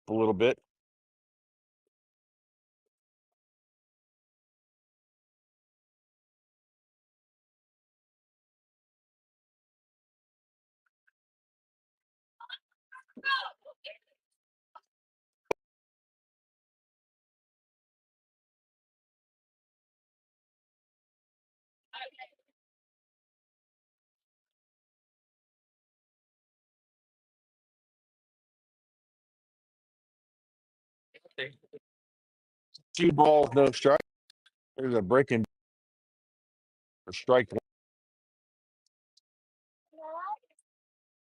A little bit. Two balls, no strike. There's a breaking or strike.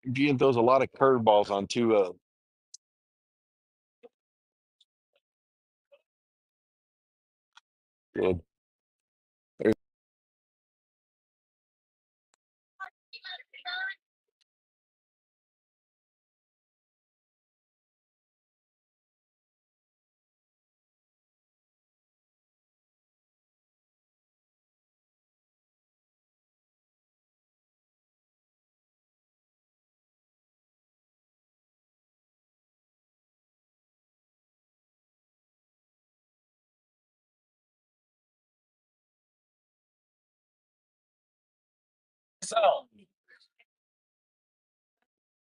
MGM throws a lot of curveballs on 2-0. Good.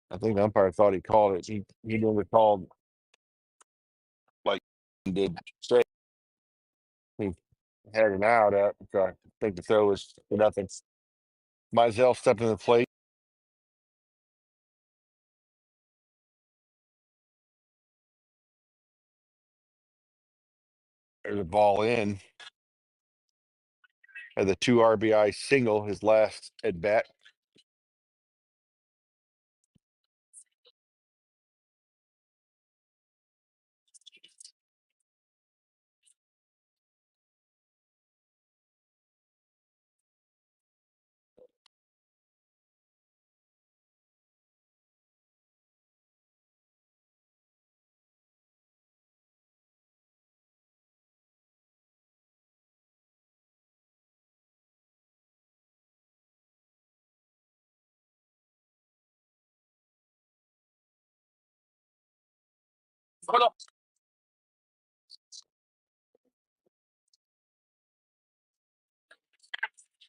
I think the umpire thought he called it. He never called like he did straight. He had an out up. So I think the throw was for nothing. Mizell stepped in the plate. There's a ball in. Had the 2 RBI single his last at bat.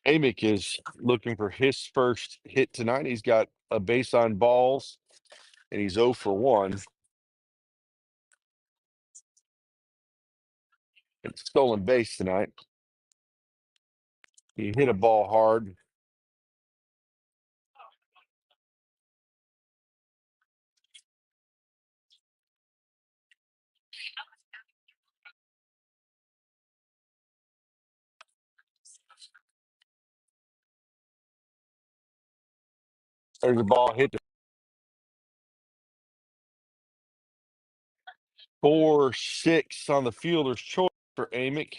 Amick is looking for his first hit tonight. He's got a base on balls, and he's 0 for 1. It's stolen base tonight. He hit a ball hard. There's a ball hit to 4-6 on the fielder's choice for Amick.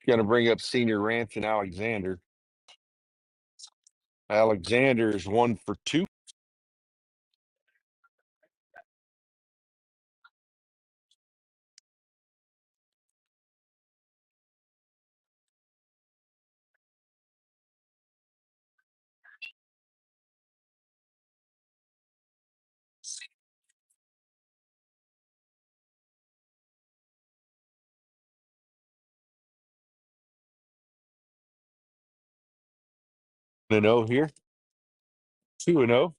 Going to bring up senior Ranch and Alexander. Alexander is 1 for 2. And 0 here. 2-0.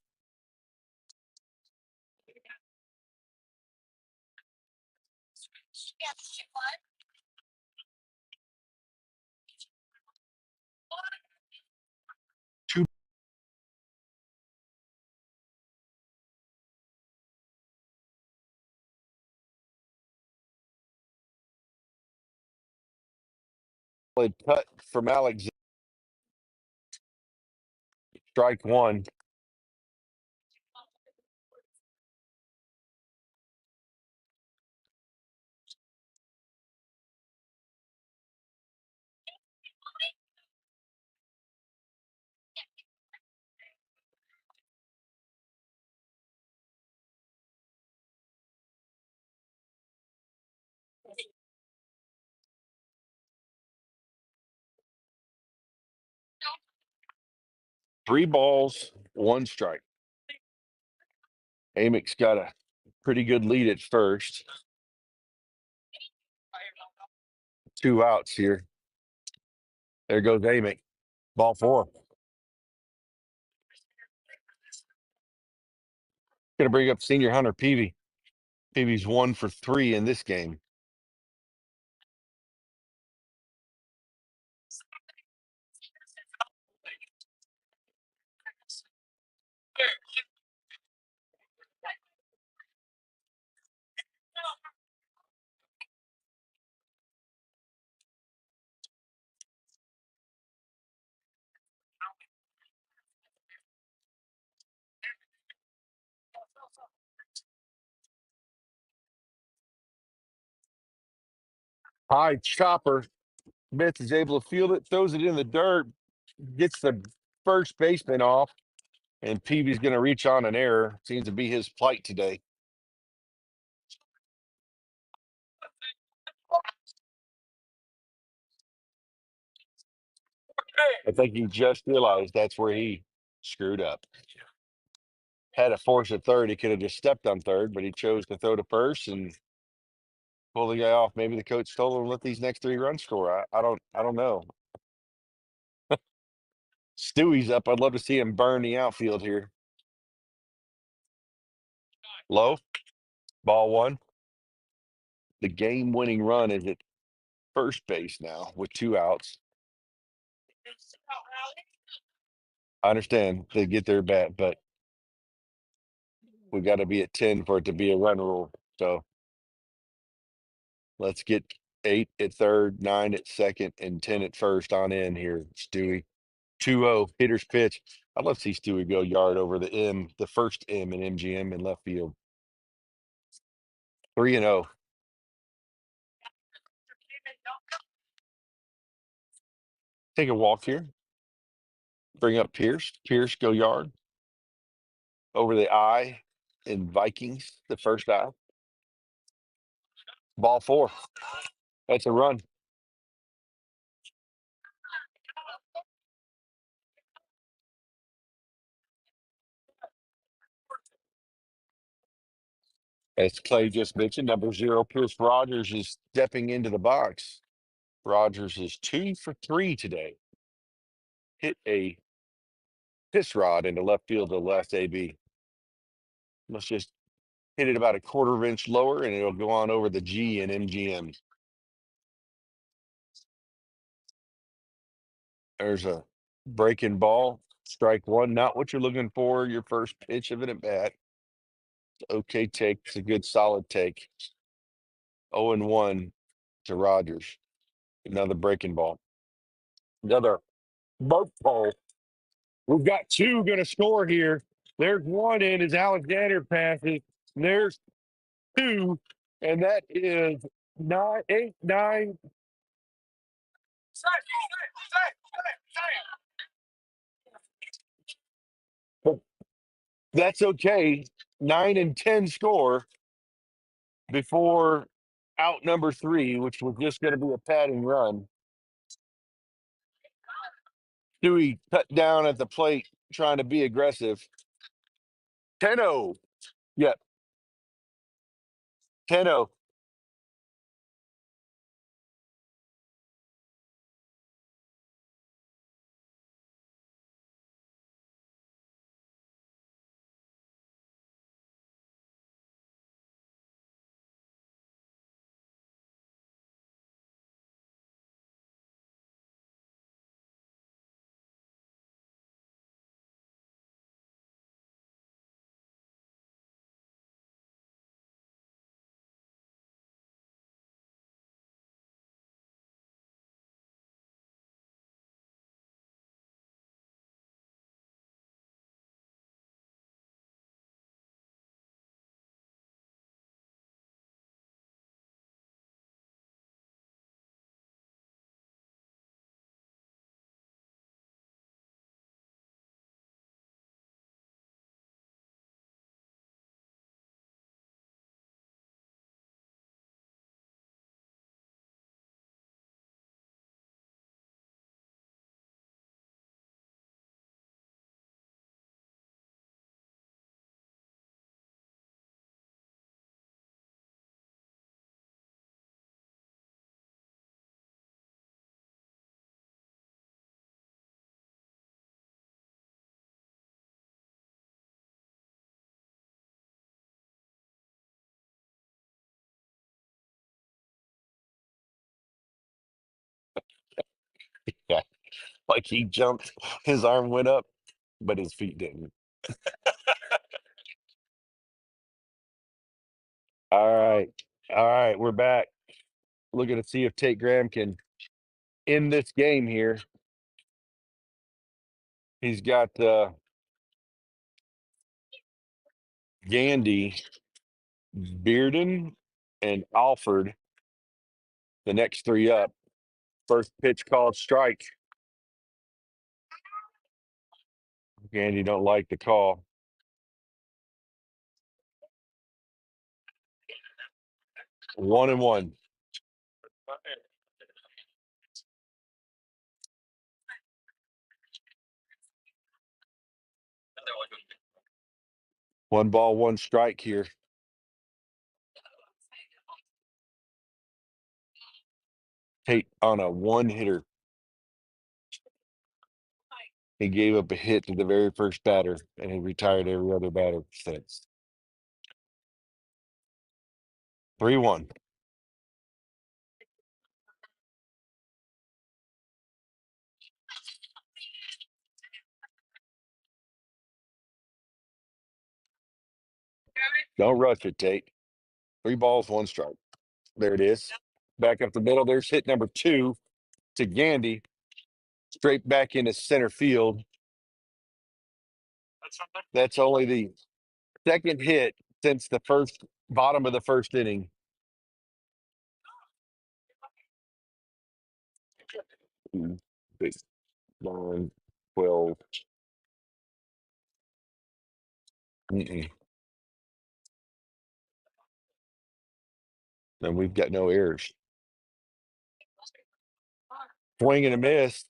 Two play cut from Alexander. Strike 1. 3 balls, 1 strike. Amick's got a pretty good lead at first. 2 outs here. There goes Amick. Ball 4. Going to bring up senior Hunter Peavy. Peavy's 1 for 3 in this game. High chopper. Betts is able to field it, throws it in the dirt, gets the first baseman off, and Peavy's going to reach on an error. Seems to be his plight today. I think he just realized that's where he screwed up. Had a force at third. He could have just stepped on third, but he chose to throw to first and pull the guy off. Maybe the coach told him to let these next 3 runs score. I don't know. Stewie's up. I'd love to see him burn the outfield here. Low. Ball 1. The game-winning run is at first base now with 2 outs. I understand they get their bat, but we got to be at 10 for it to be a run rule. So let's get 8 at third, 9 at second, and 10 at first on in here, Stewie. 2-0 hitter's pitch. I'd love to see Stewie go yard over the first M in MGM in left field. 3-0. Take a walk here. Bring up Pierce. Pierce go yard over the I in Vikings, the first I. Ball 4. That's a run. As Clay just mentioned, number 0, Pierce Rogers is stepping into the box. Rogers is 2 for 3 today. Hit a piss rod into left field to left AB. Let's just hit it about a 1/4 inch lower, and it'll go on over the G in MGM. There's a breaking ball. Strike 1. Not what you're looking for. Your first pitch of it at bat. Okay take. It's a good solid take. 0-1 to Rogers. Another breaking ball. Another boat pole. We've got 2 going to score here. There's 1 in as Alexander passes. There's 2, and that is 9, 8, 9. But that's okay. 9 and 10 score before out number 3, which was just going to be a padding run. Stewie cut down at the plate, trying to be aggressive. 10-0. Yep. 10-0. Like he jumped, his arm went up, but his feet didn't. All right. All right. We're back. Looking to see if Tate Graham can end this game here. He's got Gandy, Bearden, and Alford, the next three up. First pitch called strike. Gandy don't like the call. 1-1. One ball, one strike here. Tate on a one hitter. He gave up a hit to the very first batter, and he retired every other batter since. 3-1. Don't rush it, Tate. 3 balls, 1 strike. There it is. Back up the middle. There's hit number 2 to Gandy. Straight back into center field. That's only the second hit since the bottom of the first inning. Big 9, 12. And we've got no errors. Swing and a miss.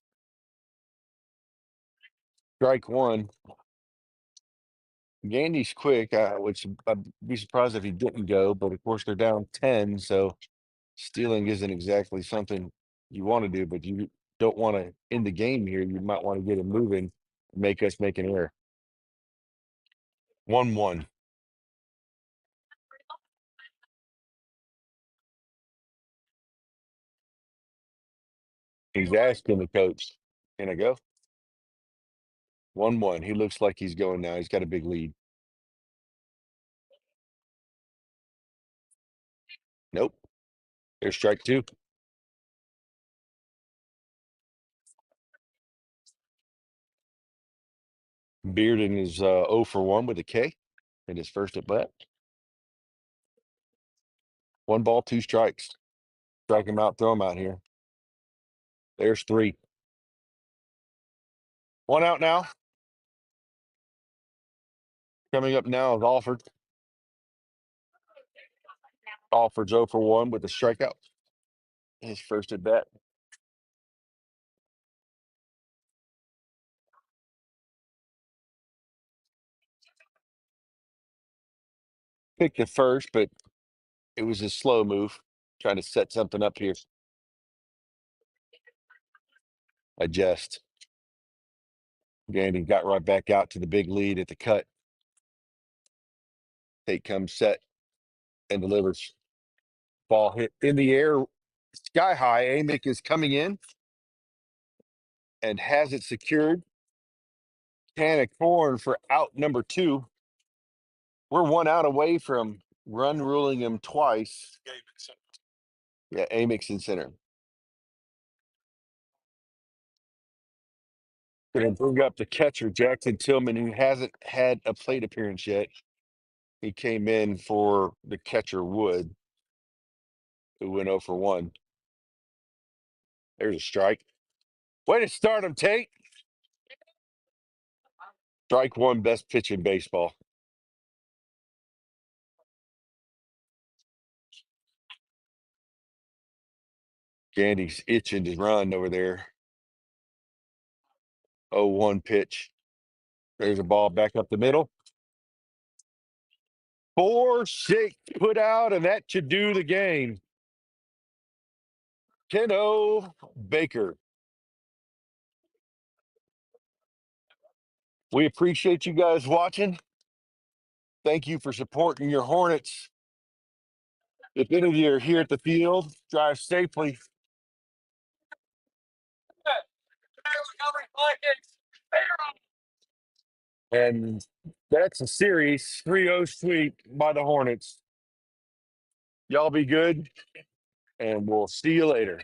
Strike 1. Gandy's quick, which I'd be surprised if he didn't go, but of course they're down 10, so stealing isn't exactly something you want to do, but you don't want to end the game here. You might want to get it moving, make us make an error. 1-1. He's asking the coach, can I go? 1-1. He looks like he's going now. He's got a big lead. Nope. There's strike 2. Bearden is 0 for 1 with a K in his first at bat. 1 ball, 2 strikes. Strike him out, throw him out here. There's 3. 1 out now. Coming up now is Alford. Alford's 0 for 1 with a strikeout. His first at bat. Picked the first, but it was a slow move. Trying to set something up here. Adjust. Gandy got right back out to the big lead at the cut. Tate comes set and delivers. Ball hit in the air, sky high. Amick is coming in and has it secured. Can of corn for out number 2. We're 1 out away from run ruling him twice. Yeah, Amick's in center. Going to bring up the catcher, Jackson Tillman, who hasn't had a plate appearance yet. He came in for the catcher Wood, who went 0 for 1. There's a strike. Way to start him, Tate. Strike 1, best pitch in baseball. Gandy's itching to run over there. 0-1 pitch. There's a ball back up the middle. 4-6 put out, and that should do the game. 10-0 Baker. We appreciate you guys watching. Thank you for supporting your Hornets. If any of you are here at the field, drive safely. And that's a series 3-0 sweep by the Hornets. Y'all be good, and we'll see you later.